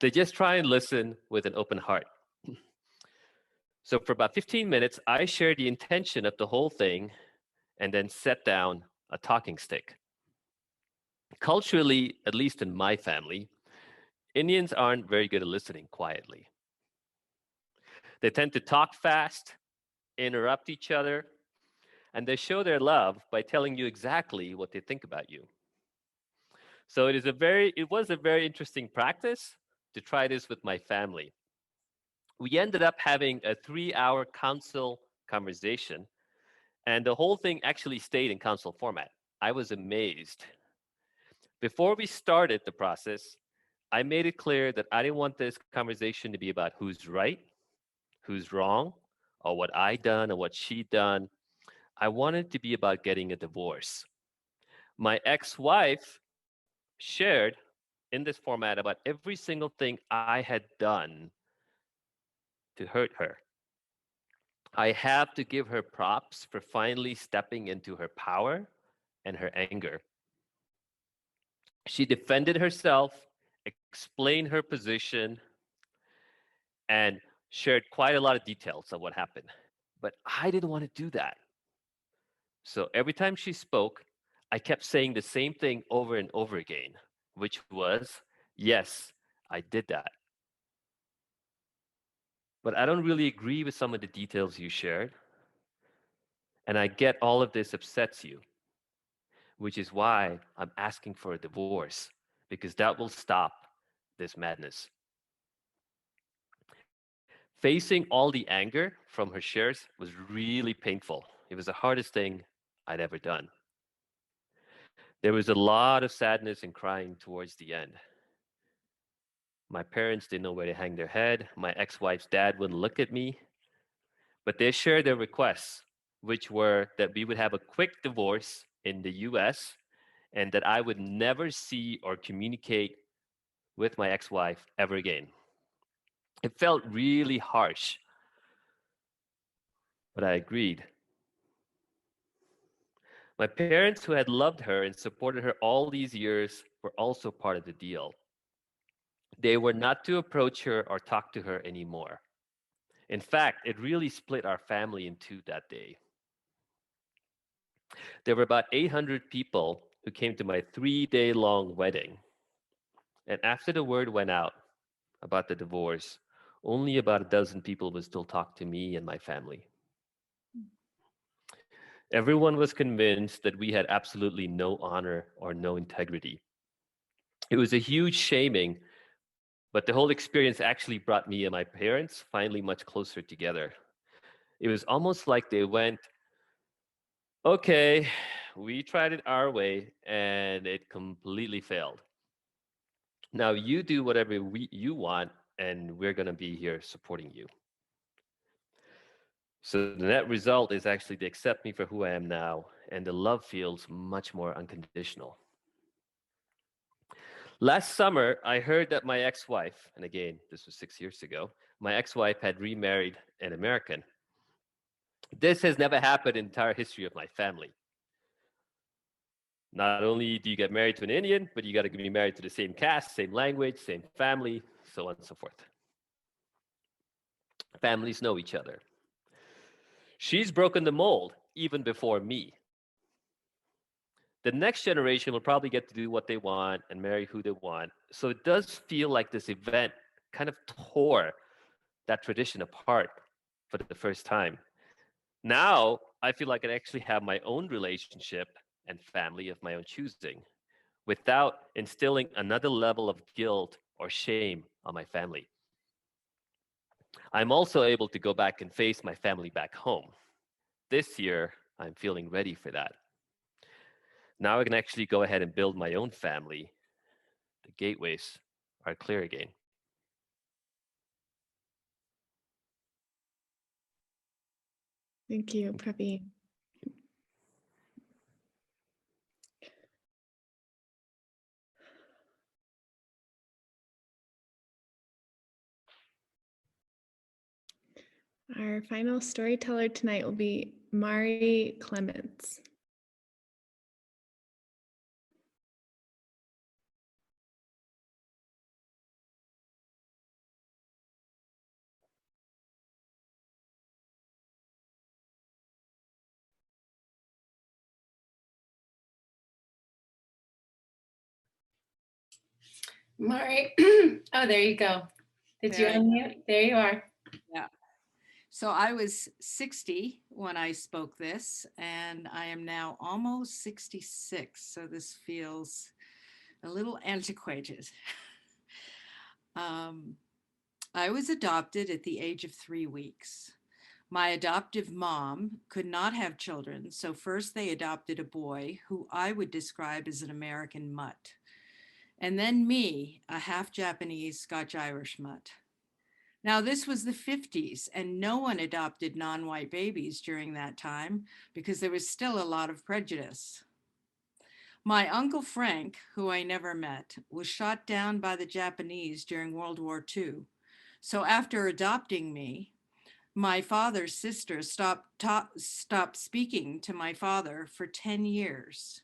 [SPEAKER 7] They just try and listen with an open heart. So for about 15 minutes, I shared the intention of the whole thing and then set down a talking stick. Culturally, at least in my family, Indians aren't very good at listening quietly. They tend to talk fast, interrupt each other, and they show their love by telling you exactly what they think about you. So it was a very interesting practice to try this with my family. We ended up having a 3-hour council conversation, and the whole thing actually stayed in council format. I was amazed. Before we started the process, I made it clear that I didn't want this conversation to be about who's right, who's wrong, or what I done or what she done. I wanted it to be about getting a divorce. My ex-wife shared in this format about every single thing I had done to hurt her. I have to give her props for finally stepping into her power and her anger. She defended herself, explained her position, and shared quite a lot of details of what happened. But I didn't want to do that. So every time she spoke, I kept saying the same thing over and over again, which was, yes, I did that. but I don't really agree with some of the details you shared. And I get all of this upsets you, which is why I'm asking for a divorce, because that will stop this madness. Facing all the anger from her shares was really painful. It was the hardest thing I'd ever done. There was a lot of sadness and crying towards the end. My parents didn't know where to hang their head. My ex-wife's dad wouldn't look at me, but they shared their requests, which were that we would have a quick divorce in the US and that I would never see or communicate with my ex-wife ever again. It felt really harsh, but I agreed. My parents, who had loved her and supported her all these years, were also part of the deal. They were not to approach her or talk to her anymore. In fact, it really split our family in two that day. There were about 800 people who came to my 3-day-long wedding. And after the word went out about the divorce, only about a dozen people would still talk to me and my family. Everyone was convinced that we had absolutely no honor or no integrity. It was a huge shaming, but the whole experience actually brought me and my parents finally much closer together. It was almost like they went, okay, we tried it our way and it completely failed. Now you do whatever you want, and we're going to be here supporting you. So the net result is actually they accept me for who I am now, and the love feels much more unconditional. Last summer, I heard that my ex-wife, and again, this was 6 years ago, my ex-wife had remarried an American. This has never happened in the entire history of my family. Not only do you get married to an Indian, but you got to be married to the same caste, same language, same family, so on and so forth. Families know each other. She's broken the mold even before me. The next generation will probably get to do what they want and marry who they want. So it does feel like this event kind of tore that tradition apart for the first time. Now, I feel like I actually have my own relationship and family of my own choosing without instilling another level of guilt or shame on my family. I'm also able to go back and face my family back home. This year, I'm feeling ready for that. Now I can actually go ahead and build my own family. The gateways are clear again.
[SPEAKER 2] Thank you, Praveen. Our final storyteller tonight will be Mari Clements.
[SPEAKER 1] Mari, oh, there you go. Did you
[SPEAKER 8] There I
[SPEAKER 1] unmute? There you are.
[SPEAKER 8] Yeah. So I was 60 when I spoke this, and I am now almost 66. So this feels a little antiquated. I was adopted at the age of 3 weeks. My adoptive mom could not have children, so first they adopted a boy who I would describe as an American mutt, and then me, a half Japanese Scotch-Irish mutt. Now, this was the 50s, and no one adopted non-white babies during that time because there was still a lot of prejudice. My uncle Frank, who I never met, was shot down by the Japanese during World War II. So after adopting me, my father's sister stopped speaking to my father for 10 years.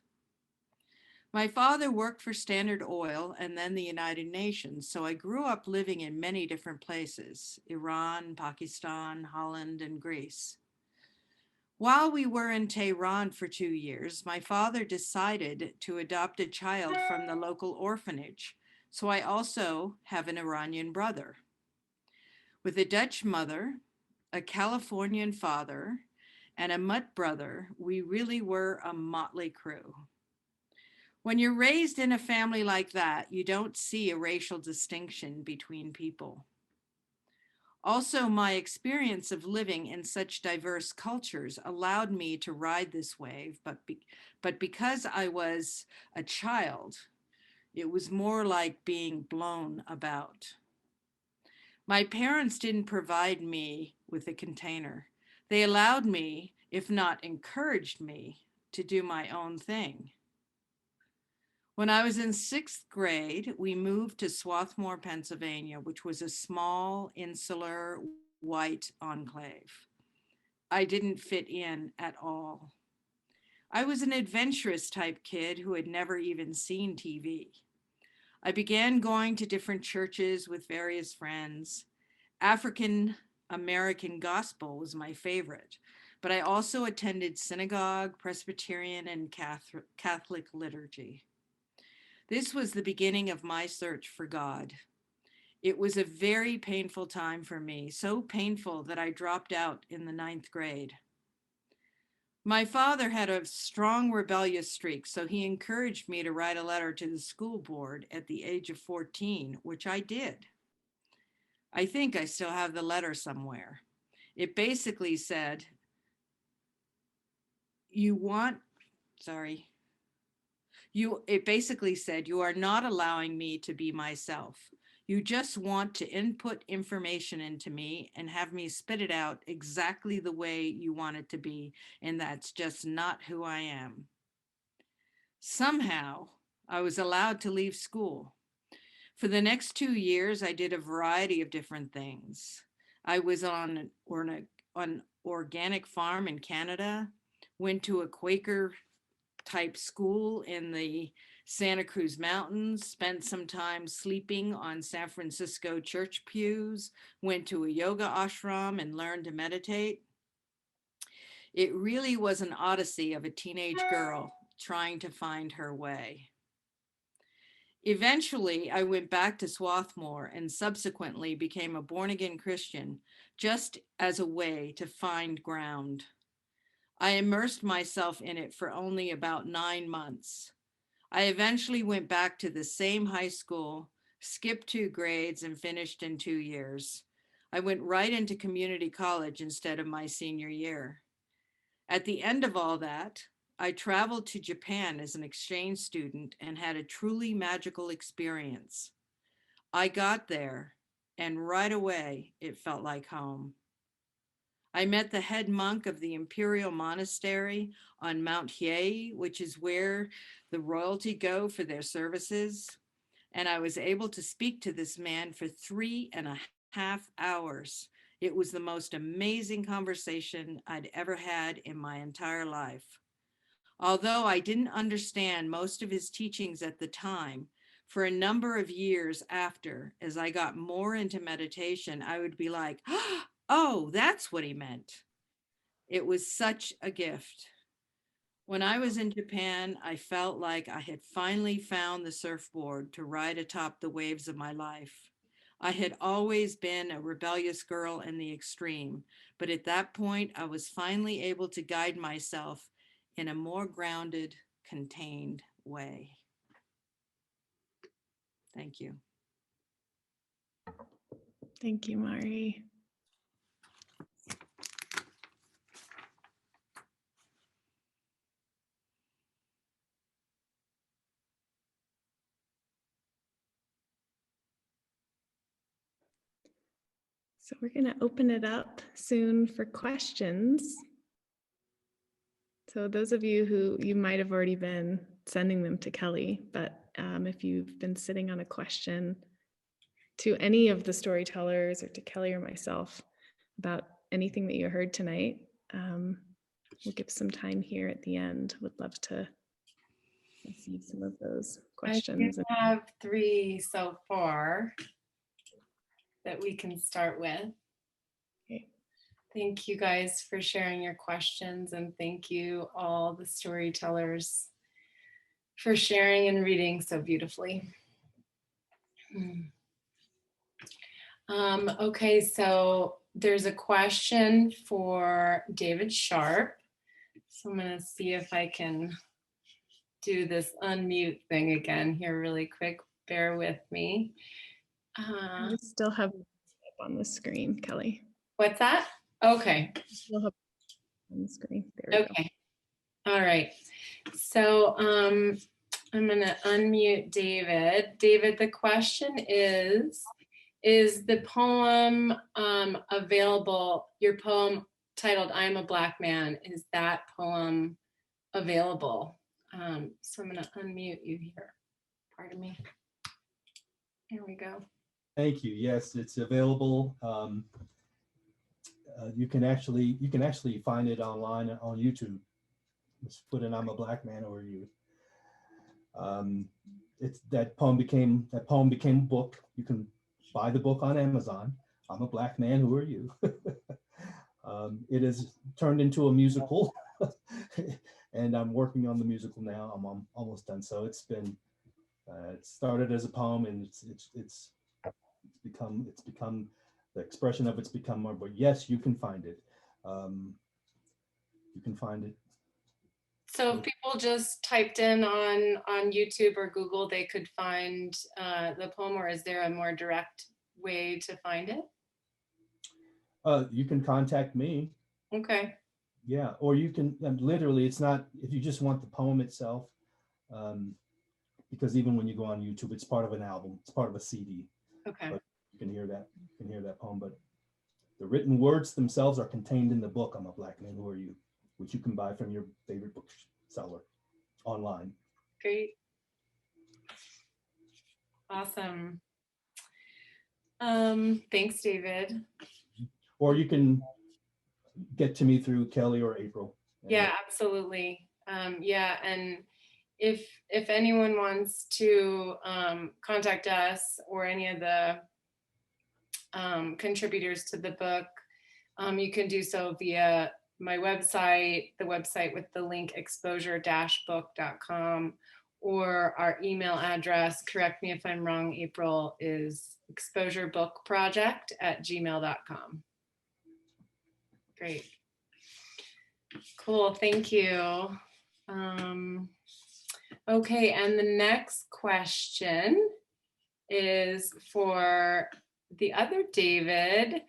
[SPEAKER 8] My father worked for Standard Oil and then the United Nations, so I grew up living in many different places: Iran, Pakistan, Holland, and Greece. While we were in Tehran for 2 years, my father decided to adopt a child from the local orphanage, so I also have an Iranian brother. With a Dutch mother, a Californian father, and a mutt brother, we really were a motley crew. When you're raised in a family like that, you don't see a racial distinction between people. Also, my experience of living in such diverse cultures allowed me to ride this wave, but because I was a child, it was more like being blown about. My parents didn't provide me with a container. They allowed me, if not encouraged me, to do my own thing. When I was in 6th grade, we moved to Swarthmore, Pennsylvania, which was a small, insular, white enclave. I didn't fit in at all. I was an adventurous type kid who had never even seen TV. I began going to different churches with various friends. African American gospel was my favorite, but I also attended synagogue, Presbyterian, and Catholic liturgy. This was the beginning of my search for God. It was a very painful time for me, so painful that I dropped out in the 9th grade. My father had a strong rebellious streak, so he encouraged me to write a letter to the school board at the age of 14, which I did. I think I still have the letter somewhere. It basically said, it basically said, you are not allowing me to be myself. You just want to input information into me and have me spit it out exactly the way you want it to be, and that's just not who I am. Somehow, I was allowed to leave school. For the next 2 years, I did a variety of different things. I was on an organic farm in Canada, went to a Quaker type school in the Santa Cruz Mountains, spent some time sleeping on San Francisco church pews, went to a yoga ashram and learned to meditate. It really was an odyssey of a teenage girl trying to find her way. Eventually, I went back to Swarthmore and subsequently became a born-again Christian just as a way to find ground. I immersed myself in it for only about 9 months. I eventually went back to the same high school, skipped 2 grades, and finished in 2 years. I went right into community college instead of my senior year. At the end of all that, I traveled to Japan as an exchange student and had a truly magical experience. I got there, and right away, it felt like home. I met the head monk of the Imperial Monastery on Mount Hiei, which is where the royalty go for their services. And I was able to speak to this man for 3.5 hours. It was the most amazing conversation I'd ever had in my entire life. Although I didn't understand most of his teachings at the time, for a number of years after, as I got more into meditation, I would be like, oh, that's what he meant. It was such a gift. When I was in Japan, I felt like I had finally found the surfboard to ride atop the waves of my life. I had always been a rebellious girl in the extreme, but at that point, I was finally able to guide myself in a more grounded, contained way. Thank you.
[SPEAKER 2] Thank you, Mari. So we're going to open it up soon for questions. So those of you who you might have already been sending them to Kelly, but if you've been sitting on a question to any of the storytellers or to Kelly or myself about anything that you heard tonight, we'll give some time here at the end. Would love to receive some of those questions.
[SPEAKER 1] I have 3 so far that we can start with.
[SPEAKER 2] Okay.
[SPEAKER 1] Thank you guys for sharing your questions, and thank you all the storytellers for sharing and reading so beautifully. Okay, so there's a question for David Sharp. So I'm gonna see if I can do this unmute thing again here really quick. Bear with me.
[SPEAKER 2] I still have it on the screen, Kelly.
[SPEAKER 1] What's that? Okay.
[SPEAKER 2] Still have it on the screen. There we go.
[SPEAKER 1] Okay. All right. So I'm going to unmute David. David, the question is the poem available, your poem titled "I Am a Black Man," is that poem available? So I'm going to unmute you here. Pardon me. Here we go.
[SPEAKER 3] Thank you. Yes, it's available. You can actually find it online on YouTube. Just put in "I'm a Black Man" or you. It's that poem became a book. You can buy the book on Amazon. "I'm a Black Man, Who Are You?" It is turned into a musical, and I'm working on the musical now. I'm almost done. So it's been it started as a poem, and it's become the expression of it's become more. But yes, you can find it. You can find it.
[SPEAKER 1] So if people just typed in on YouTube or Google, they could find the poem, or is there a more direct way to find it?
[SPEAKER 3] You can contact me.
[SPEAKER 1] Okay.
[SPEAKER 3] Yeah, or you can literally, it's not, if you just want the poem itself, because even when you go on YouTube, it's part of an album, it's part of a CD.
[SPEAKER 1] Okay.
[SPEAKER 3] But you can hear that poem, but the written words themselves are contained in the book, "I'm a Black Man, Who Are You?" which you can buy from your favorite bookseller online.
[SPEAKER 1] Great. Awesome. Thanks, David.
[SPEAKER 3] Or you can get to me through Kelly or April.
[SPEAKER 1] Yeah, absolutely. Yeah, and if anyone wants to contact us or any of the contributors to the book, you can do so via my website, the website with the link exposure-book.com, or our email address, correct me if I'm wrong, April, is exposurebookproject@gmail.com. Great. Cool, thank you. Okay, and the next question is for the other David,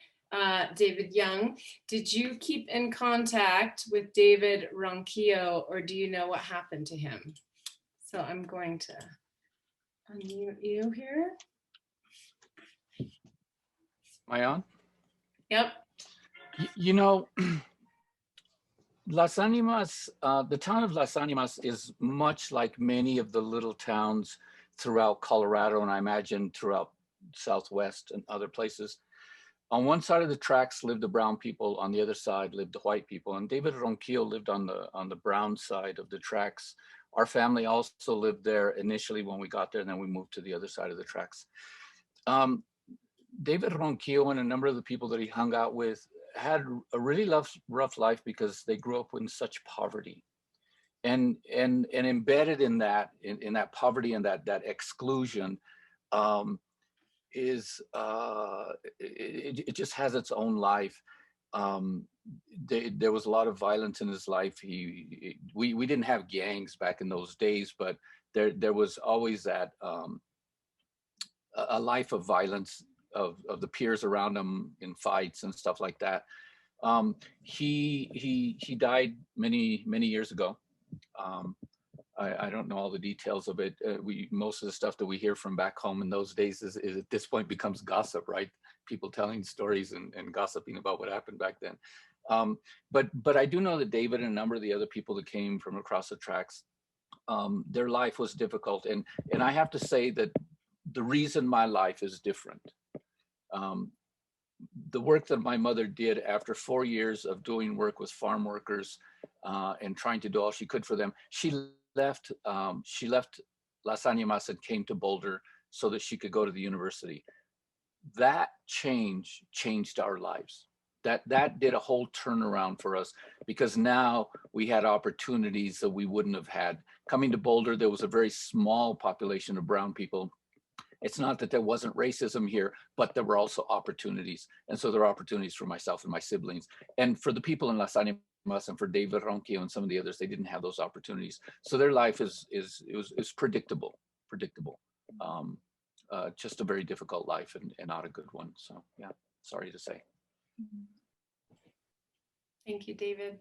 [SPEAKER 1] David Young. Did you keep in contact with David Ronquillo, or do you know what happened to him? So I'm going to unmute you here.
[SPEAKER 5] Am I on?
[SPEAKER 1] Yep.
[SPEAKER 5] You know, Las Animas, the town of Las Animas is much like many of the little towns throughout Colorado, and I imagine throughout Southwest and other places. On one side of the tracks lived the brown people, on the other side lived the white people, and David Ronquillo lived on the brown side of the tracks. Our family also lived there initially when we got there, and then we moved to the other side of the tracks. David Ronquillo and a number of the people that he hung out with had a really rough life because they grew up in such poverty, and embedded in that poverty and that exclusion is it just has its own life. There was a lot of violence in his life. We didn't have gangs back in those days, but there was always that a life of violence of the peers around him in fights and stuff like that. He died many years ago. I don't know all the details of it. Most of the stuff that we hear from back home in those days is at this point becomes gossip, right? People telling stories and gossiping about what happened back then. But I do know that David and a number of the other people that came from across the tracks, their life was difficult. And I have to say that the reason my life is different, the work that my mother did after 4 years of doing work with farm workers and trying to do all she could for them, she left Las Animas and came to Boulder so that she could go to the university. That changed our lives. That did a whole turnaround for us, because now we had opportunities that we wouldn't have had. Coming to Boulder, there was a very small population of brown people. It's not that there wasn't racism here, but there were also opportunities. And so there are opportunities for myself and my siblings. And for the people in Las Animas and for David Ronquillo and some of the others, they didn't have those opportunities. So their life is predictable. Just a very difficult life and not a good one. So yeah, sorry to say.
[SPEAKER 1] Thank you, David.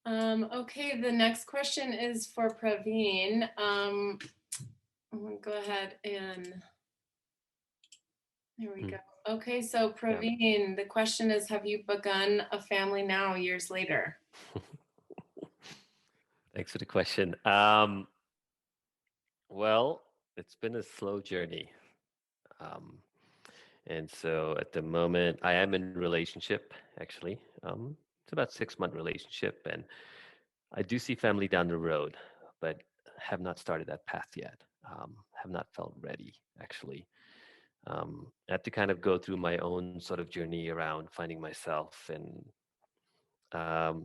[SPEAKER 1] Okay, the next question is for Praveen. I'm gonna go ahead and there we go. Okay, so Praveen, the question is, have you begun a family now years later?
[SPEAKER 7] Thanks for the question. Well, it's been a slow journey. And so at the moment, I am in a relationship, actually. It's about 6-month relationship, and I do see family down the road, but have not started that path yet. Have not felt ready, actually. I have to kind of go through my own sort of journey around finding myself and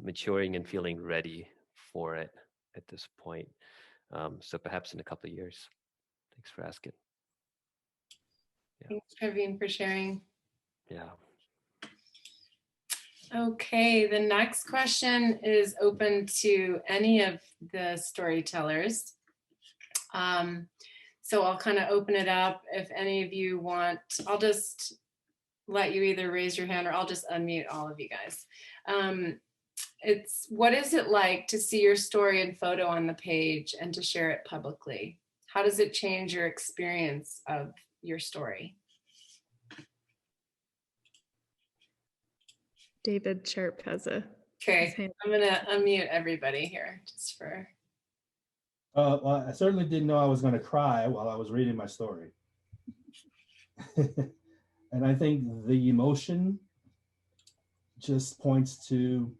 [SPEAKER 7] maturing and feeling ready for it at this point. So perhaps in a couple of years. Thanks for asking. Yeah.
[SPEAKER 1] Thanks, Praveen, for sharing.
[SPEAKER 7] Yeah.
[SPEAKER 1] Okay, the next question is open to any of the storytellers. So I'll kind of open it up. If any of you want, I'll just let you either raise your hand or I'll just unmute all of you guys. What is it like to see your story and photo on the page and to share it publicly? How does it change your experience of your story?
[SPEAKER 2] David Sharp has a
[SPEAKER 1] Okay,
[SPEAKER 2] hand.
[SPEAKER 1] I'm gonna unmute everybody here just for.
[SPEAKER 3] Well, I certainly didn't know I was going to cry while I was reading my story. And I think the emotion just points to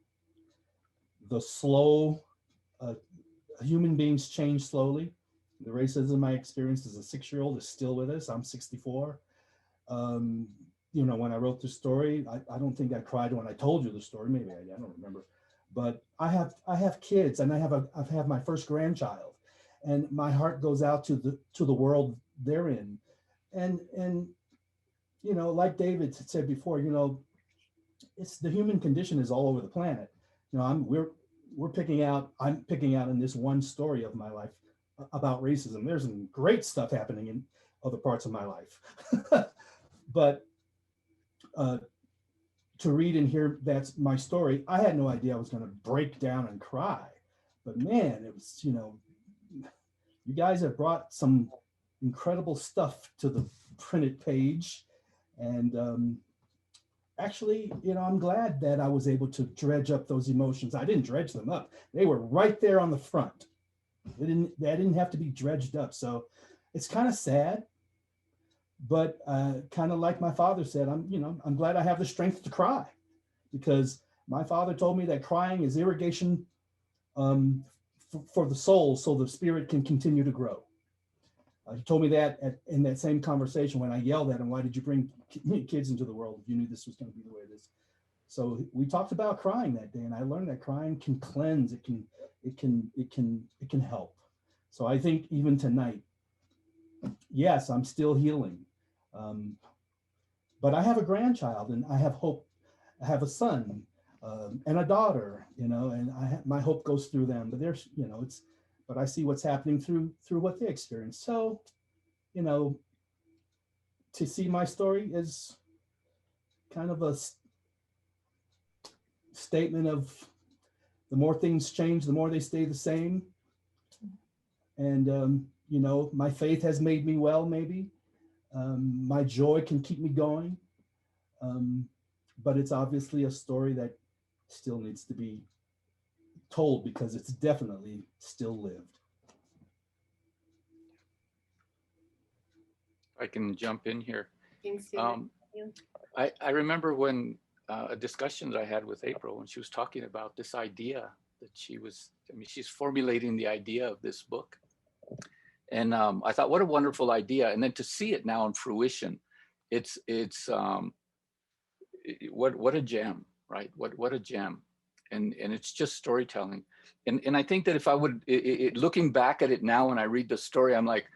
[SPEAKER 3] the slow, human beings change slowly. The racism I experienced as a 6-year-old is still with us. I'm 64. You know, when I wrote the story, I don't think I cried when I told you the story. Maybe I don't remember. But I have kids, and I've had my first grandchild, and my heart goes out to the world they're in. And you know, like David said before, you know, it's the human condition is all over the planet. You know, I'm picking out in this one story of my life about racism. There's some great stuff happening in other parts of my life. But to read and hear that's my story, I had no idea I was going to break down and cry. But man, it was, you know, you guys have brought some incredible stuff to the printed page. And actually, you know, I'm glad that I was able to dredge up those emotions. I didn't dredge them up. They were right there on the front. They didn't have to be dredged up. So it's kind of sad, but kind of like my father said, I'm glad I have the strength to cry, because my father told me that crying is irrigation for the soul, so the spirit can continue to grow. He told me that in that same conversation when I yelled at him, "Why did you bring kids into the world if you knew this was going to be the way it is?" So we talked about crying that day, and I learned that crying can cleanse. It can help. So I think even tonight, yes, I'm still healing, but I have a grandchild, and I have hope. I have a son and a daughter, you know, and my hope goes through them. But there's, you know, but I see what's happening through what they experience. So, you know, to see my story is kind of a statement of the more things change, the more they stay the same. And, you know, my faith has made me well, maybe. My joy can keep me going. But it's obviously a story that still needs to be told, because it's definitely still lived.
[SPEAKER 5] I can jump in here.
[SPEAKER 1] Thanks, David.
[SPEAKER 5] I remember when a discussion that I had with April when she was talking about this idea that she's formulating the idea of this book. And I thought, what a wonderful idea. And then to see it now in fruition, it's what a gem, right? What a gem. and it's just storytelling. And I think that if I would, looking back at it now when I read the story, I'm like,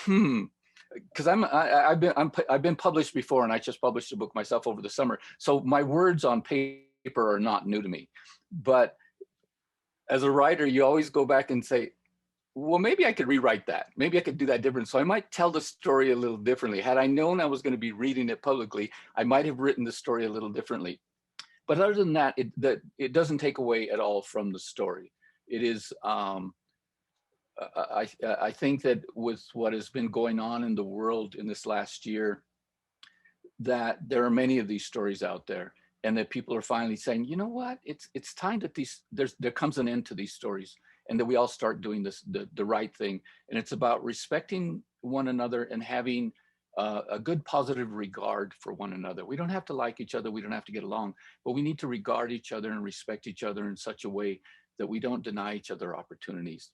[SPEAKER 5] because I've been published before, and I just published a book myself over the summer. So my words on paper are not new to me. But as a writer, you always go back and say, well, maybe I could rewrite that. Maybe I could do that different. So I might tell the story a little differently. Had I known I was going to be reading it publicly, I might have written the story a little differently. But other than that, it doesn't take away at all from the story. It is, I think that with what has been going on in the world in this last year, that there are many of these stories out there, and that people are finally saying, you know what, it's time that there comes an end to these stories, and that we all start doing the right thing. And it's about respecting one another and having a good positive regard for one another. We don't have to like each other, we don't have to get along, but we need to regard each other and respect each other in such a way that we don't deny each other opportunities.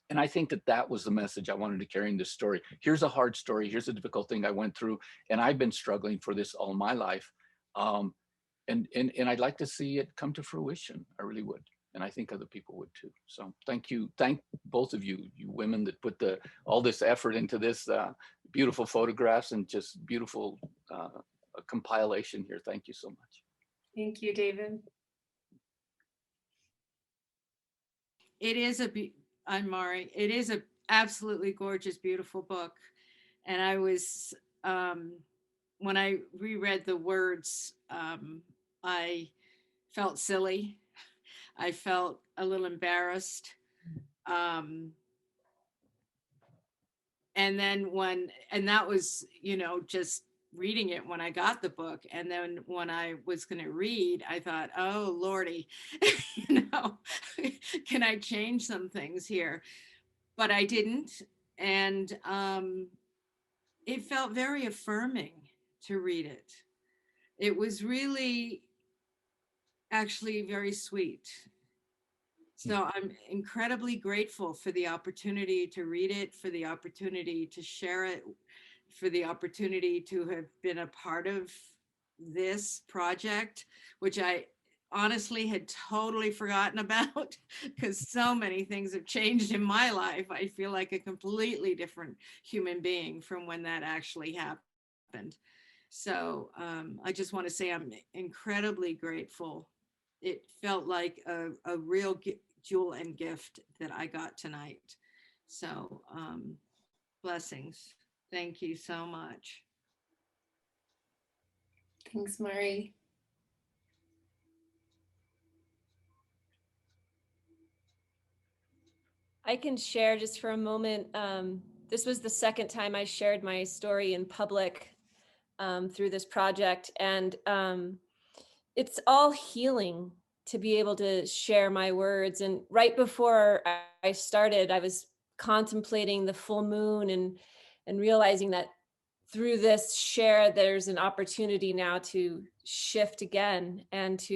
[SPEAKER 5] And I think that was the message I wanted to carry in this story. Here's a hard story, here's a difficult thing I went through, and I've been struggling for this all my life. And I'd like to see it come to fruition. I really would. And I think other people would too. So thank you. Thank both of you, you women that put all this effort into this, beautiful photographs and just beautiful compilation here. Thank you so much.
[SPEAKER 1] Thank you, David.
[SPEAKER 8] It is I'm Mari. It is a absolutely gorgeous, beautiful book. And I was, when I reread the words, I felt silly. I felt a little embarrassed. And then and that was, just reading it when I got the book. And then when I was going to read, I thought, oh, Lordy, can I change some things here? But I didn't. And it felt very affirming to read it. It was really actually very sweet. So I'm incredibly grateful for the opportunity to read it, for the opportunity to share it, for the opportunity to have been a part of this project, which I honestly had totally forgotten about because so many things have changed in my life. I feel like a completely different human being from when that actually happened. So I just want to say I'm incredibly grateful. It felt like a real jewel and gift that I got tonight. So blessings. Thank you so much.
[SPEAKER 1] Thanks, Mari.
[SPEAKER 4] I can share just for a moment. This was the second time I shared my story in public through this project. And it's all healing to be able to share my words. And right before I started, I was contemplating the full moon and realizing that through this share, there's an opportunity now to shift again. And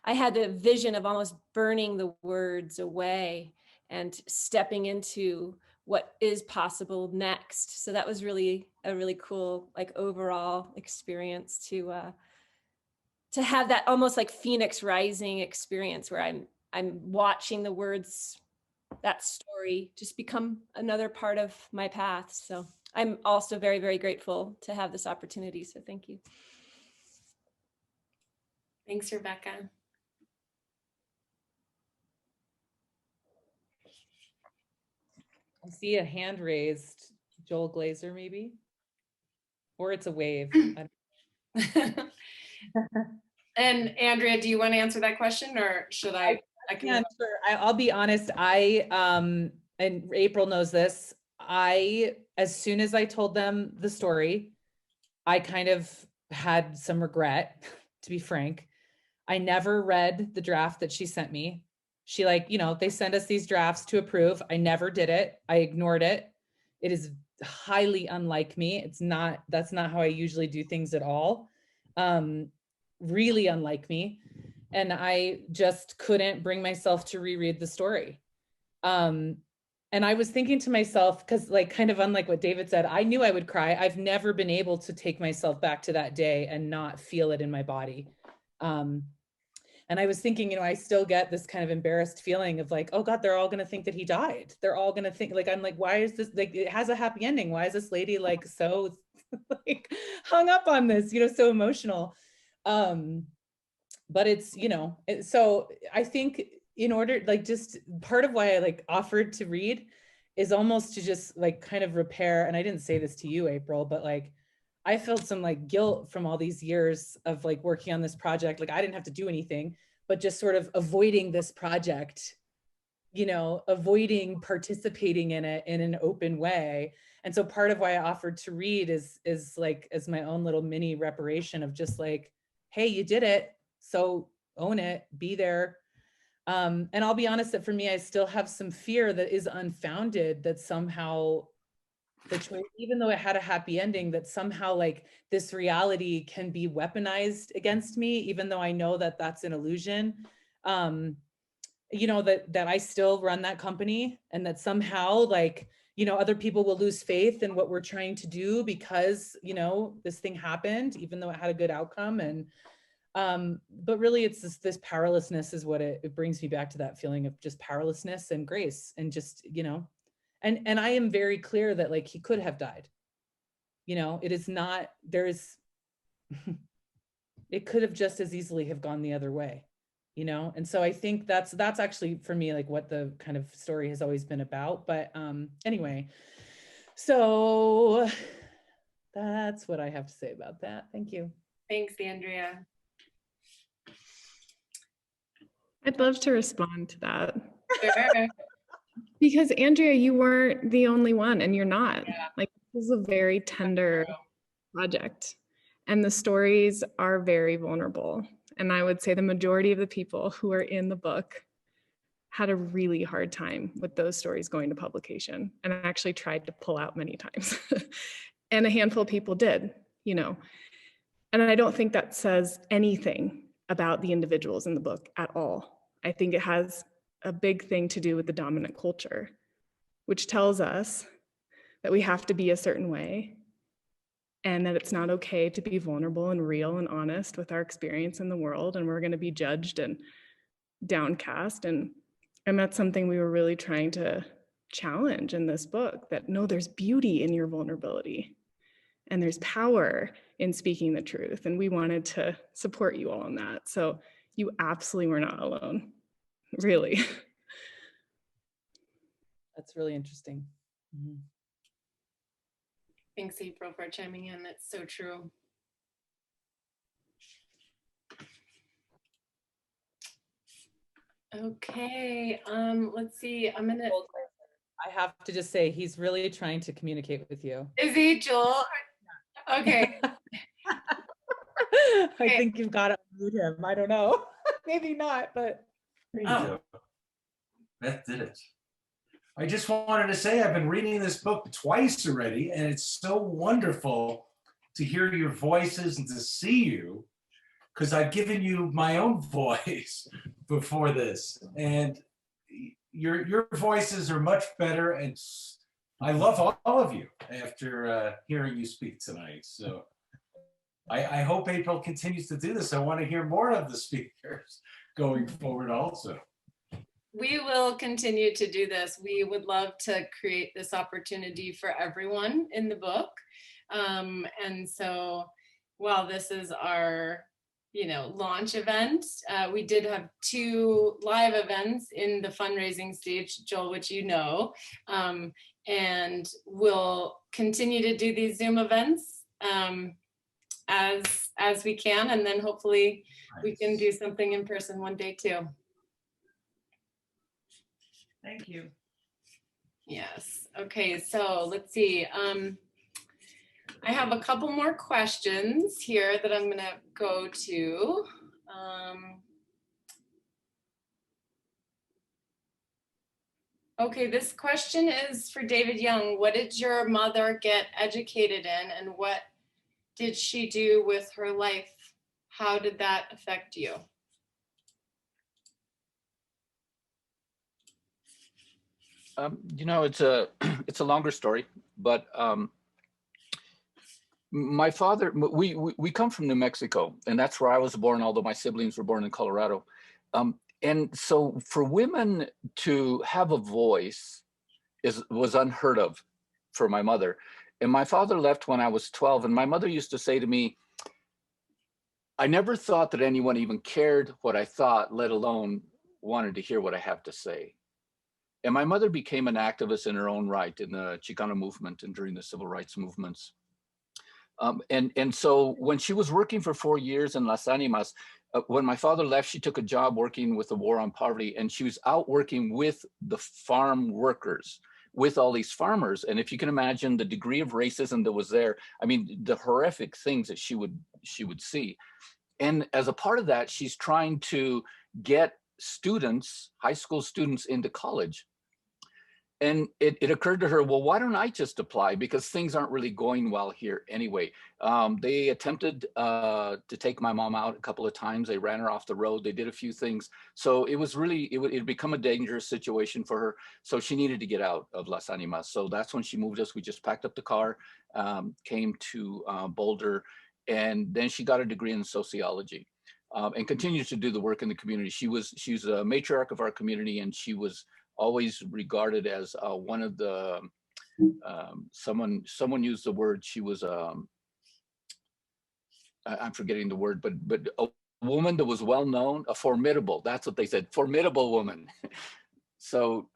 [SPEAKER 4] I had the vision of almost burning the words away and stepping into what is possible next. So that was really a really cool, like, overall experience to have that almost like Phoenix Rising experience where I'm watching the words, that story just become another part of my path. So I'm also very, very grateful to have this opportunity. So thank you.
[SPEAKER 1] Thanks, Rebecca.
[SPEAKER 6] I see a hand raised. Joel Glazer, maybe? Or it's a wave.
[SPEAKER 1] And Andrea, do you want to answer that question, or should I?
[SPEAKER 6] I can. Sure. I'll be honest. And April knows this. As soon as I told them the story, I kind of had some regret, to be frank. I never read the draft that she sent me. She they send us these drafts to approve. I never did it. I ignored it. It is highly unlike me. That's not how I usually do things at all. Really unlike me. And I just couldn't bring myself to reread the story. And I was thinking to myself, because kind of unlike what David said, I knew I would cry. I've never been able to take myself back to that day and not feel it in my body. And I was thinking, you know, I still get this kind of embarrassed feeling of like, oh God, they're all going to think that he died. They're all going to think like, I'm like, why is this, like, it has a happy ending. Why is this lady like so like hung up on this, you know, so emotional. But it's, you know, so I think in order, like, just part of why I like offered to read is almost to just like kind of repair. And I didn't say this to you, April, but like, I felt some like guilt from all these years of like working on this project. Like I didn't have to do anything, but just sort of avoiding this project, you know, avoiding participating in it in an open way. And so part of why I offered to read is like as my own little mini reparation of just like, hey, you did it. So own it, be there. And I'll be honest that for me, I still have some fear that is unfounded that somehow the choice, even though it had a happy ending, that somehow like this reality can be weaponized against me, even though I know that that's an illusion. You know, that I still run that company and that somehow like, you know, other people will lose faith in what we're trying to do because, you know, this thing happened, even though it had a good outcome. And, but really it's this powerlessness is what it brings me back to, that feeling of just powerlessness and grace and just, you know, and I am very clear that like he could have died, you know, it is not, there's, it could have just as easily have gone the other way, you know? And so I think that's actually for me, like what the kind of story has always been about. But anyway, so that's what I have to say about that. Thank you.
[SPEAKER 1] Thanks, Andrea.
[SPEAKER 2] I'd love to respond to that.
[SPEAKER 1] Sure.
[SPEAKER 2] Because Andrea, you weren't the only one, and you're not.
[SPEAKER 1] Yeah.
[SPEAKER 2] Like, this is a very tender project, and the stories are very vulnerable. And I would say the majority of the people who are in the book had a really hard time with those stories going to publication, and I actually tried to pull out many times. And a handful of people did, you know. And I don't think that says anything about the individuals in the book at all. I think it has a big thing to do with the dominant culture, which tells us that we have to be a certain way and that it's not okay to be vulnerable and real and honest with our experience in the world, and we're going to be judged and downcast. And that's something we were really trying to challenge in this book, that no, there's beauty in your vulnerability and there's power in speaking the truth. And we wanted to support you all in that. So you absolutely were not alone, really.
[SPEAKER 6] That's really interesting. Mm-hmm.
[SPEAKER 1] Thanks, April, for chiming in. That's so true. Okay, let's see.
[SPEAKER 6] I have to just say, he's really trying to communicate with you.
[SPEAKER 1] Is he, Joel? Okay.
[SPEAKER 6] I think you've got to unmute him. I don't know. Maybe not, but.
[SPEAKER 9] Oh, Beth did it. I just wanted to say I've been reading this book twice already, and it's so wonderful to hear your voices and to see you, because I've given you my own voice before this, and your voices are much better, and I love all of you after hearing you speak tonight. So I hope April continues to do this. I want to hear more of the speakers going forward also.
[SPEAKER 1] We will continue to do this. We would love to create this opportunity for everyone in the book. And so while this is our, you know, launch event, we did have 2 live events in the fundraising stage, Joel, which you know, and we'll continue to do these Zoom events as we can, and then hopefully we can do something in person one day too.
[SPEAKER 9] Thank you.
[SPEAKER 1] Yes. Okay, so let's see. I have a couple more questions here that I'm going to go to. Okay, this question is for David Young. What did your mother get educated in, and what did she do with her life? How did that affect you?
[SPEAKER 5] You know, it's a longer story, but my father, we come from New Mexico, and that's where I was born, although my siblings were born in Colorado. And so for women to have a voice was unheard of for my mother. And my father left when I was 12. And my mother used to say to me, I never thought that anyone even cared what I thought, let alone wanted to hear what I have to say. And my mother became an activist in her own right in the Chicano movement and during the civil rights movements. And so when she was working for 4 years in Las Animas, when my father left, she took a job working with the War on Poverty, and she was out working with the farm workers, with all these farmers. And if you can imagine the degree of racism that was there, I mean, the horrific things that she would see. And as a part of that, she's trying to get students, high school students, into college. And it occurred to her, well, why don't I just apply? Because things aren't really going well here anyway. They attempted to take my mom out a couple of times. They ran her off the road. They did a few things. So it was really, it'd become a dangerous situation for her. So she needed to get out of Las Animas. So that's when she moved us. We just packed up the car, came to Boulder, and then she got a degree in sociology and continues to do the work in the community. She's a matriarch of our community, and she was always regarded as one of the, someone used the word, she was, I'm forgetting the word, but a woman that was well known, a formidable, that's what they said, formidable woman. So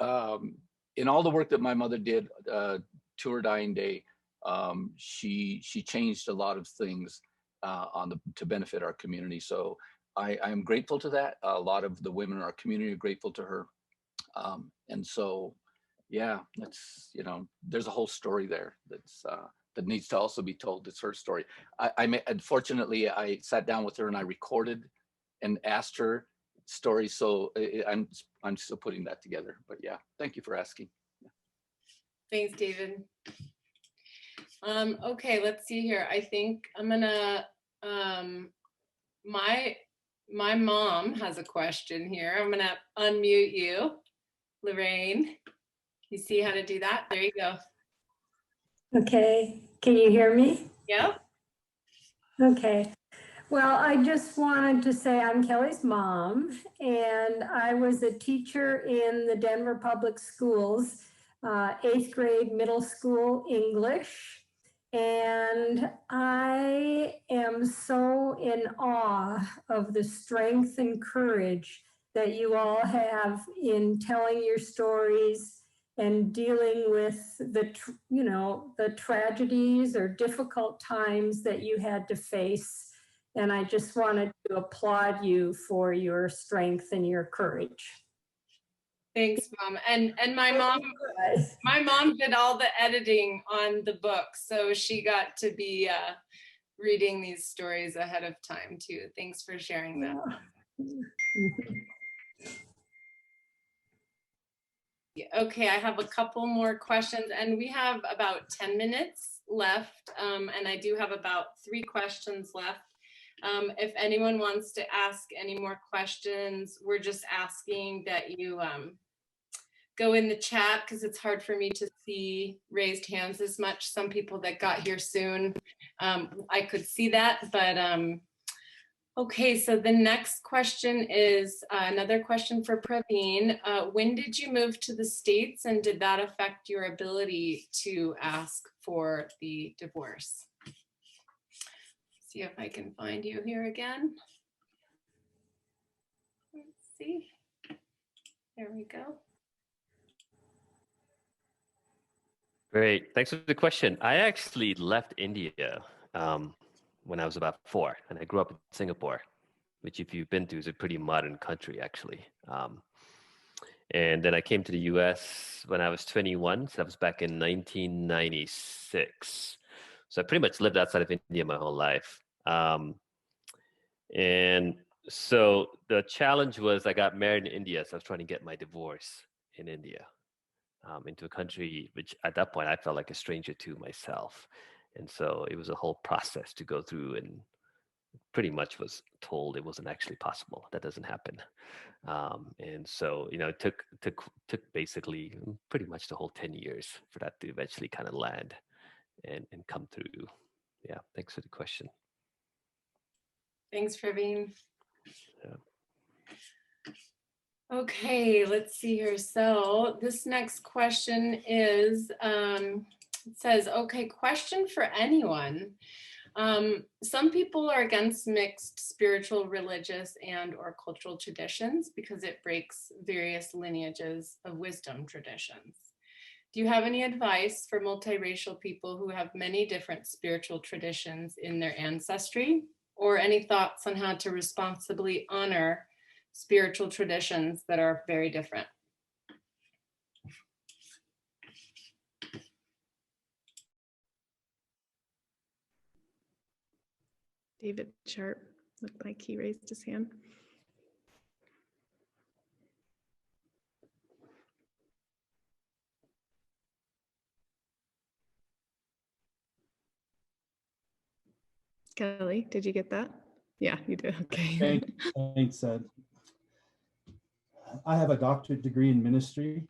[SPEAKER 5] in all the work that my mother did to her dying day, she changed a lot of things to benefit our community. So I am grateful to that. A lot of the women in our community are grateful to her. And so, yeah, that's, there's a whole story there that needs to also be told. It's her story. Unfortunately, I sat down with her and I recorded and asked her stories. So I'm still putting that together. But yeah, thank you for asking.
[SPEAKER 1] Thanks, David. Okay, let's see here. I think I'm gonna, my mom has a question here. I'm gonna unmute you, Lorraine. You see how to do that? There you go.
[SPEAKER 10] Okay, can you hear me?
[SPEAKER 1] Yep.
[SPEAKER 10] Okay. Well, I just wanted to say I'm Kelly's mom, and I was a teacher in the Denver Public Schools, 8th grade middle school English. And I am so in awe of the strength and courage that you all have in telling your stories and dealing with the tragedies or difficult times that you had to face. And I just wanted to applaud you for your strength and your courage.
[SPEAKER 1] Thanks, Mom. And my mom did all the editing on the book, so she got to be reading these stories ahead of time too. Thanks for sharing that. Okay, I have a couple more questions, and we have about 10 minutes left, and I do have about 3 questions left. If anyone wants to ask any more questions, we're just asking that you go in the chat, because it's hard for me to see raised hands as much. Some people that got here soon, I could see that, but okay, so the next question is another question for Praveen. When did you move to the States, and did that affect your ability to ask for the divorce? See if I can find you here again. Let's see. There we go.
[SPEAKER 7] Great. Thanks for the question. I actually left India when I was about 4, and I grew up in Singapore, which if you've been to is a pretty modern country, actually. And then I came to the US when I was 21. So that was back in 1996. So I pretty much lived outside of India my whole life. And so the challenge was I got married in India. So I was trying to get my divorce in India. Into a country which at that point I felt like a stranger to myself. And so it was a whole process to go through, and pretty much was told it wasn't actually possible. That doesn't happen. And so, it took basically pretty much the whole 10 years for that to eventually kind of land and come through. Yeah, thanks for the question.
[SPEAKER 1] Thanks, Praveen.
[SPEAKER 7] Yeah.
[SPEAKER 1] Okay, let's see here. So this next question is, it says, okay, question for anyone. Some people are against mixed spiritual, religious, and or cultural traditions because it breaks various lineages of wisdom traditions. Do you have any advice for multiracial people who have many different spiritual traditions in their ancestry, or any thoughts on how to responsibly honor spiritual traditions that are very different?
[SPEAKER 2] David Sharp looked like he raised his hand. Kelly, did you get that? Yeah, you did. Okay.
[SPEAKER 3] Thanks. I have a doctorate degree in ministry,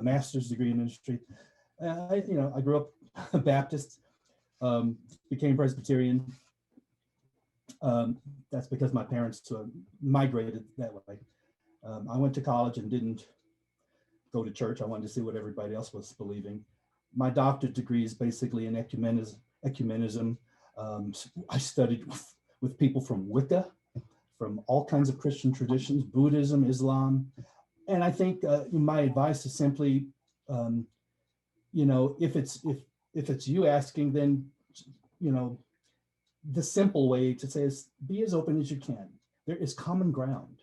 [SPEAKER 3] master's degree in ministry. I grew up Baptist, became Presbyterian. That's because my parents migrated that way. I went to college and didn't go to church. I wanted to see what everybody else was believing. My doctorate degree is basically in ecumenism. I studied with people from Wicca, from all kinds of Christian traditions, Buddhism, Islam. And I think my advice is simply, if it's you asking, then, the simple way to say is be as open as you can. There is common ground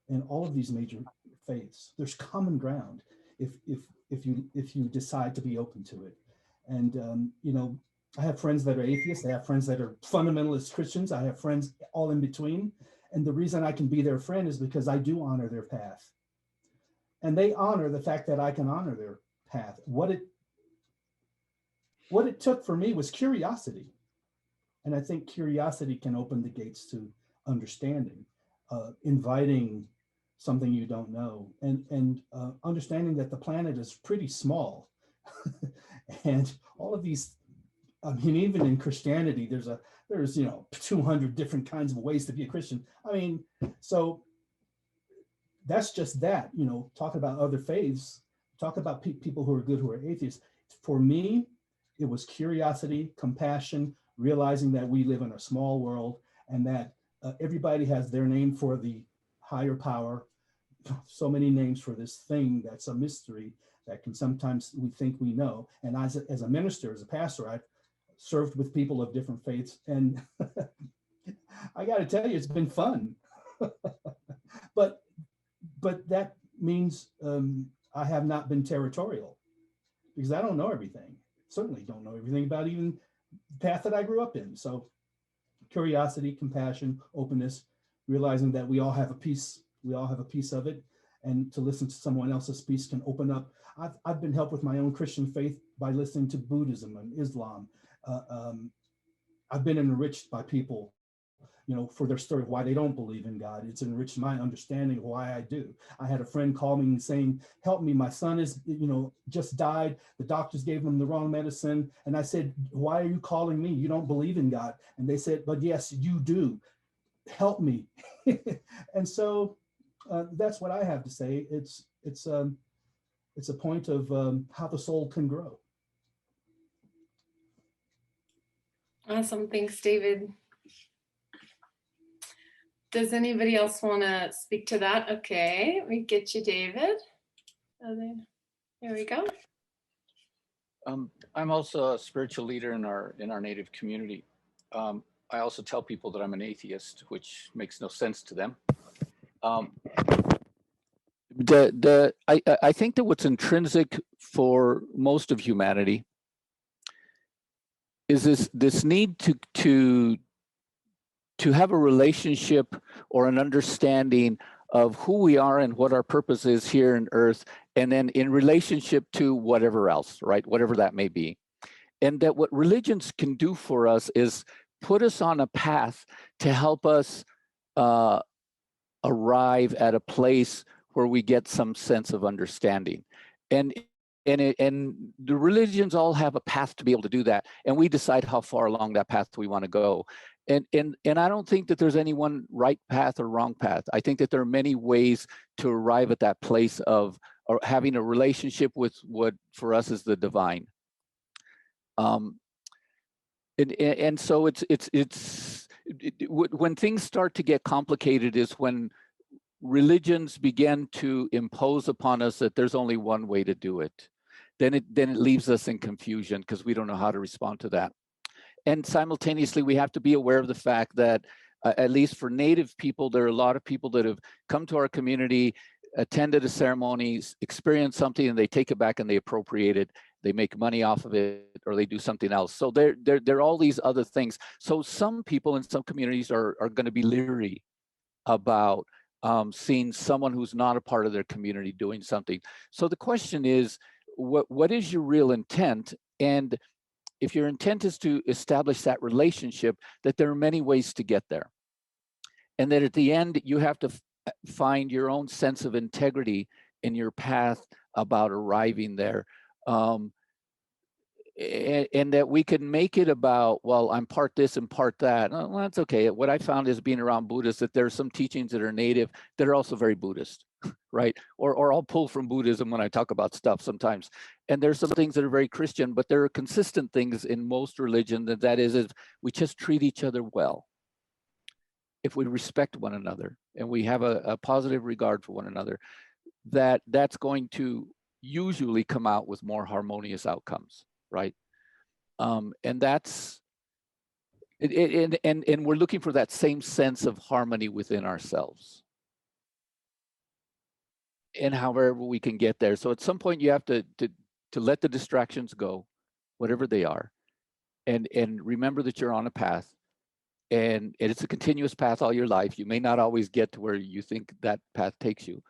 [SPEAKER 3] in all of these major faiths. There's common ground if you decide to be open to it. And I have friends that are atheists. I have friends that are fundamentalist Christians. I have friends all in between. And the reason I can be their friend is because I do honor their path. And they honor the fact that I can honor their path. What it took for me was curiosity. And I think curiosity can open the gates to understanding, inviting something you don't know, and understanding that the planet is pretty small. And all of these, even in Christianity, there's 200 different kinds of ways to be a Christian. So that's just that, talk about other faiths, talk about people who are good, who are atheists. For me, it was curiosity, compassion, realizing that we live in a small world and that everybody has their name for the higher power, so many names for this thing that's a mystery that can sometimes we think we know. And as a minister, as a pastor, I've served with people of different faiths, and I got to tell you, it's been fun. but that means I have not been territorial, because I don't know everything. Certainly don't know everything about even the path that I grew up in. So curiosity, compassion, openness, realizing that we all have a piece of it, and to listen to someone else's piece can open up. I've been helped with my own Christian faith by listening to Buddhism and Islam. I've been enriched by people, for their story of why they don't believe in God. It's enriched my understanding of why I do. I had a friend call me and saying, help me, my son is, just died. The doctors gave him the wrong medicine. And I said, why are you calling me? You don't believe in God. And they said, but yes, you do. Help me. And so that's what I have to say. It's a point of how the soul can grow.
[SPEAKER 1] Awesome. Thanks, David. Does anybody else want to speak to that? Okay, we get you, David. There we go.
[SPEAKER 5] I'm also a spiritual leader in our native community. I also tell people that I'm an atheist, which makes no sense to them. I think that what's intrinsic for most of humanity is this need to have a relationship or an understanding of who we are and what our purpose is here on earth, and then in relationship to whatever else, right? Whatever that may be. And that what religions can do for us is put us on a path to help us arrive at a place where we get some sense of understanding. And and the religions all have a path to be able to do that, and we decide how far along that path we want to go. And I don't think that there's any one right path or wrong path. I think that there are many ways to arrive at that place of or having a relationship with what for us is the divine. And so when things start to get complicated is when religions begin to impose upon us that there's only one way to do it. Then it leaves us in confusion because we don't know how to respond to that. And simultaneously, we have to be aware of the fact that at least for Native people, there are a lot of people that have come to our community, attended a ceremony, experienced something, and they take it back and they appropriate it. They make money off of it, or they do something else. So there are all these other things. So some people in some communities are going to be leery about seeing someone who's not a part of their community doing something. So the question is, what is your real intent? And if your intent is to establish that relationship, that there are many ways to get there. And that at the end, you have to find your own sense of integrity in your path about arriving there. And that we can make it about, well, I'm part this and part that. Well, that's okay. What I found is being around Buddhists, that there are some teachings that are native that are also very Buddhist, right? Or I'll pull from Buddhism when I talk about stuff sometimes. And there's some things that are very Christian, but there are consistent things in most religion that is we just treat each other well. If we respect one another and we have a positive regard for one another, that's going to usually come out with more harmonious outcomes, right? And that's and we're looking for that same sense of harmony within ourselves. And however we can get there. So at some point you have to let the distractions go, whatever they are, and remember that you're on a path. And it's a continuous path all your life. You may not always get to where you think that path takes you.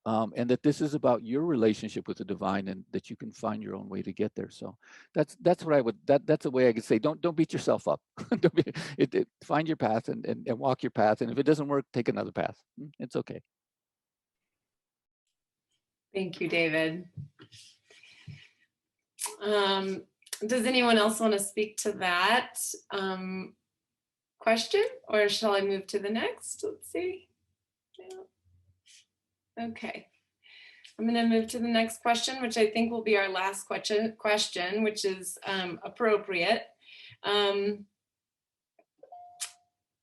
[SPEAKER 5] And that this is about your relationship with the divine, and that you can find your own way to get there. So that's what I would, that's a way I could say, don't beat yourself up. Find your path and walk your path. And if it doesn't work, take another path. It's okay.
[SPEAKER 1] Thank you, David. Does anyone else want to speak to that question, or shall I move to the next? Let's see. Yeah. Okay. I'm going to move to the next question, which I think will be our last question, which is appropriate.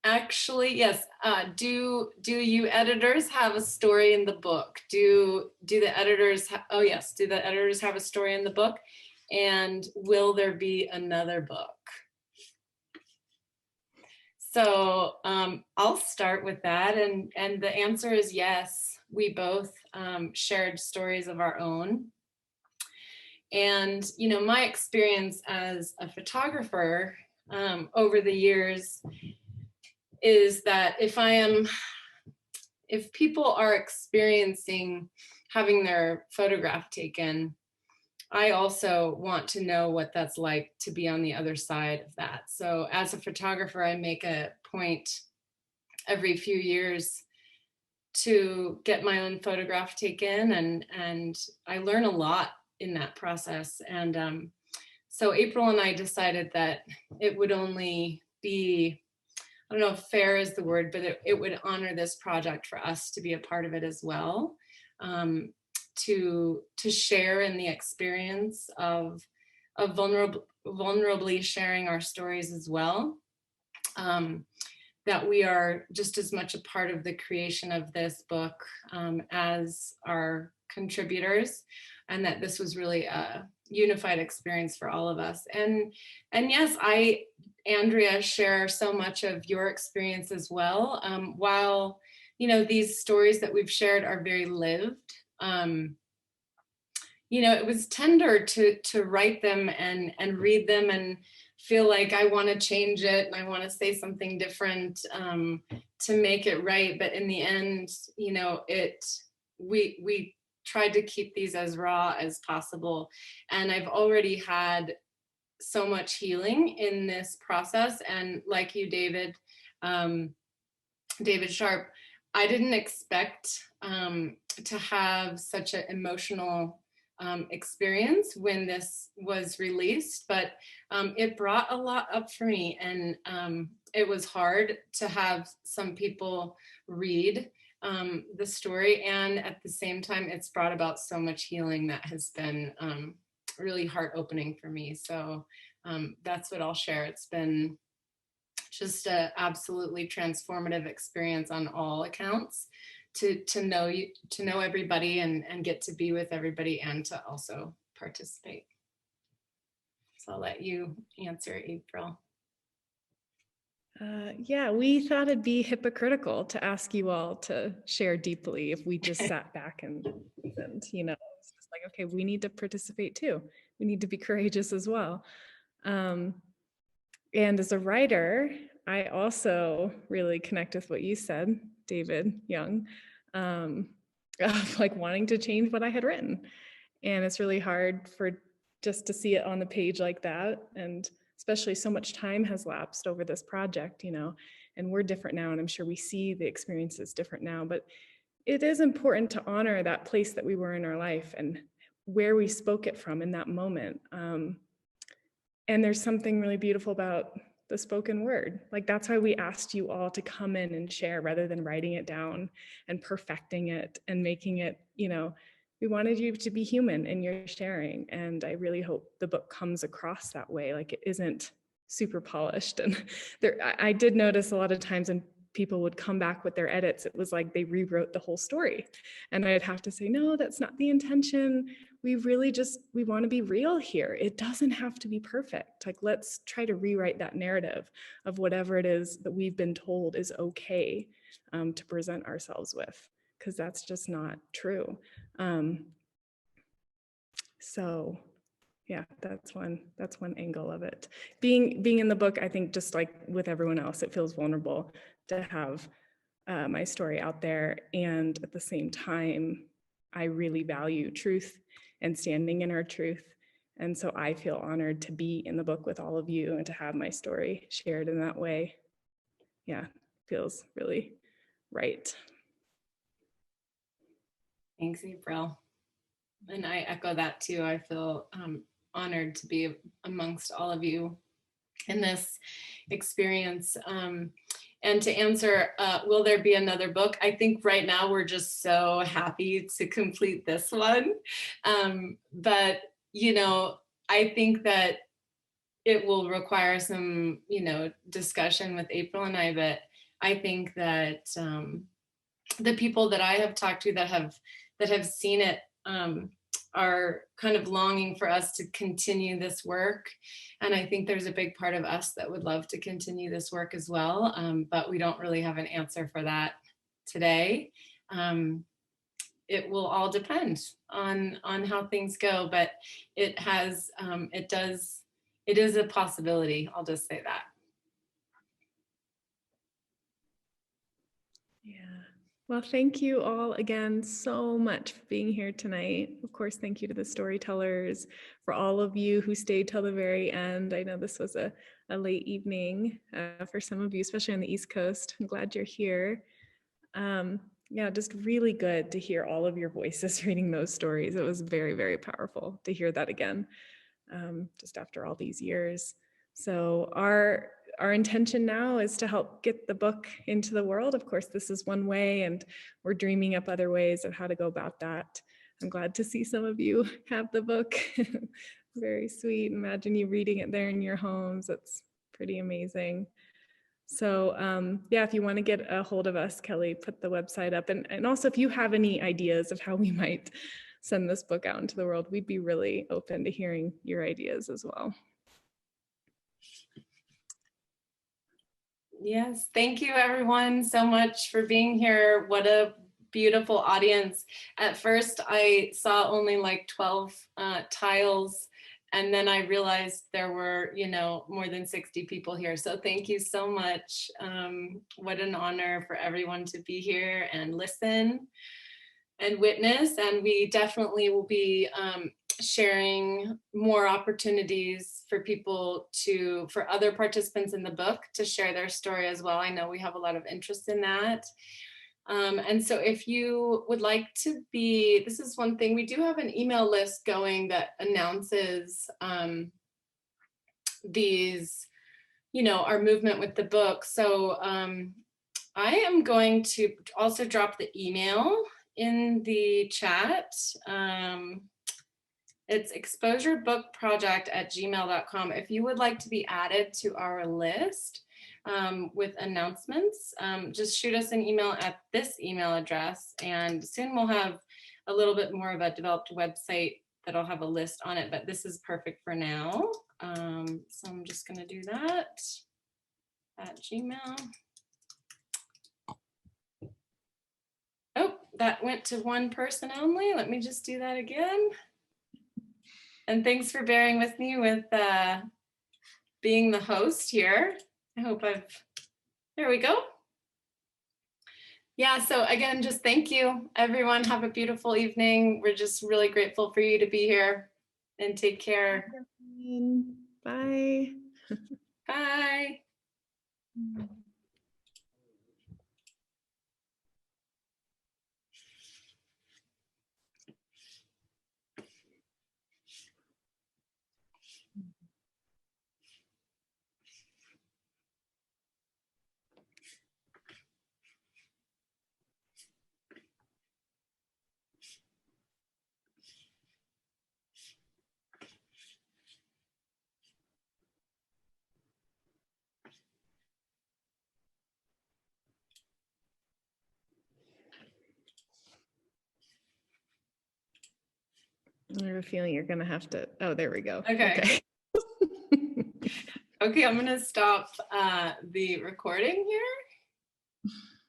[SPEAKER 1] Actually, yes. Do you editors have a story in the book? Do the editors? Oh yes. Do the editors have a story in the book? And will there be another book? So I'll start with that, and the answer is yes. We both shared stories of our own. And, you know, my experience as a photographer over the years is that if people are experiencing having their photograph taken, I also want to know what that's like to be on the other side of that. So as a photographer, I make a point every few years to get my own photograph taken, and I learn a lot in that process. And so April and I decided that it would only be, I don't know if fair is the word, but it would honor this project for us to be a part of it as well. To share in the experience of vulnerably sharing our stories as well. That we are just as much a part of the creation of this book as our contributors, and that this was really a unified experience for all of us. And yes, Andrea, share so much of your experience as well. While, you know, these stories that we've shared are very lived, you know, it was tender to write them and read them and feel like I want to change it and I want to say something different to make it right. But in the end, you know, we tried to keep these as raw as possible. And I've already had so much healing in this process. And like you, David Sharp, I didn't expect to have such an emotional experience when this was released, but it brought a lot up for me, and it was hard to have some people read the story, and at the same time it's brought about so much healing that has been really heart-opening for me. So that's what I'll share. It's been just an absolutely transformative experience on all accounts, to know everybody and get to be with everybody and to also participate. So I'll let you answer, April.
[SPEAKER 2] Yeah, we thought it'd be hypocritical to ask you all to share deeply if we just sat back and listened, you know. It's just like, okay, we need to participate too. We need to be courageous as well. And as a writer, I also really connect with what you said, David Young, of like wanting to change what I had written. And it's really hard for just to see it on the page like that. And especially so much time has lapsed over this project, you know, and we're different now. And I'm sure we see the experiences different now, but it is important to honor that place that we were in our life and where we spoke it from in that moment. And there's something really beautiful about the spoken word. Like, that's why we asked you all to come in and share rather than writing it down and perfecting it and making it, you know, we wanted you to be human in your sharing. And I really hope the book comes across that way. Like, it isn't super polished. And there, I did notice a lot of times when people would come back with their edits, it was like they rewrote the whole story. And I'd have to say, no, that's not the intention. We really just, we want to be real here. It doesn't have to be perfect. Like, let's try to rewrite that narrative of whatever it is that we've been told is okay to present ourselves with, because that's just not true. So yeah, that's one angle of it. Being in the book, I think just like with everyone else, it feels vulnerable to have my story out there. And at the same time, I really value truth and standing in our truth. And so I feel honored to be in the book with all of you and to have my story shared in that way. Yeah, feels really right.
[SPEAKER 1] Thanks, April. And I echo that too. I feel honored to be amongst all of you in this experience. And to answer, will there be another book? I think right now we're just so happy to complete this one. But, you know, I think that it will require some, you know, discussion with April and I, but I think that the people that I have talked to that have seen it are kind of longing for us to continue this work. And I think there's a big part of us that would love to continue this work as well, but we don't really have an answer for that today. It will all depend on how things go, but it is a possibility. I'll just say that.
[SPEAKER 2] Yeah. Well, thank you all again so much for being here tonight. Of course, thank you to the storytellers, for all of you who stayed till the very end. I know this was a late evening for some of you, especially on the East Coast. I'm glad you're here. Yeah, just really good to hear all of your voices reading those stories. It was very, very powerful to hear that again, just after all these years. So our intention now is to help get the book into the world. Of course, this is one way, and we're dreaming up other ways of how to go about that. I'm glad to see some of you have the book. Very sweet. Imagine you reading it there in your homes. It's pretty amazing. So yeah, if you want to get a hold of us, Kelly, put the website up. And also, if you have any ideas of how we might send this book out into the world, we'd be really open to hearing your ideas as well.
[SPEAKER 1] Yes, thank you everyone so much for being here. What a beautiful audience. At first I saw only like 12 tiles, and then I realized there were, you know, more than 60 people here. So thank you so much. What an honor for everyone to be here and listen and witness. And we definitely will be sharing more opportunities for people for other participants in the book to share their story as well. I know we have a lot of interest in that. And so if you would like to be, this is one thing, we do have an email list going that announces these, our movement with the book. So I am going to also drop the email in the chat. It's exposurebookproject@gmail.com. If you would like to be added to our list with announcements, just shoot us an email at this email address, and soon we'll have a little bit more of a developed website that'll have a list on it, but this is perfect for now. So I'm just going to do that at Gmail. Oh, that went to one person only. Let me just do that again. And thanks for bearing with me with being the host here. I hope there we go. Yeah, so again, just thank you, everyone. Have a beautiful evening. We're just really grateful for you to be here, and take care.
[SPEAKER 2] Bye.
[SPEAKER 1] Bye.
[SPEAKER 2] I have a feeling you're gonna have to, oh, there we go.
[SPEAKER 1] Okay. Okay, I'm gonna stop the recording here.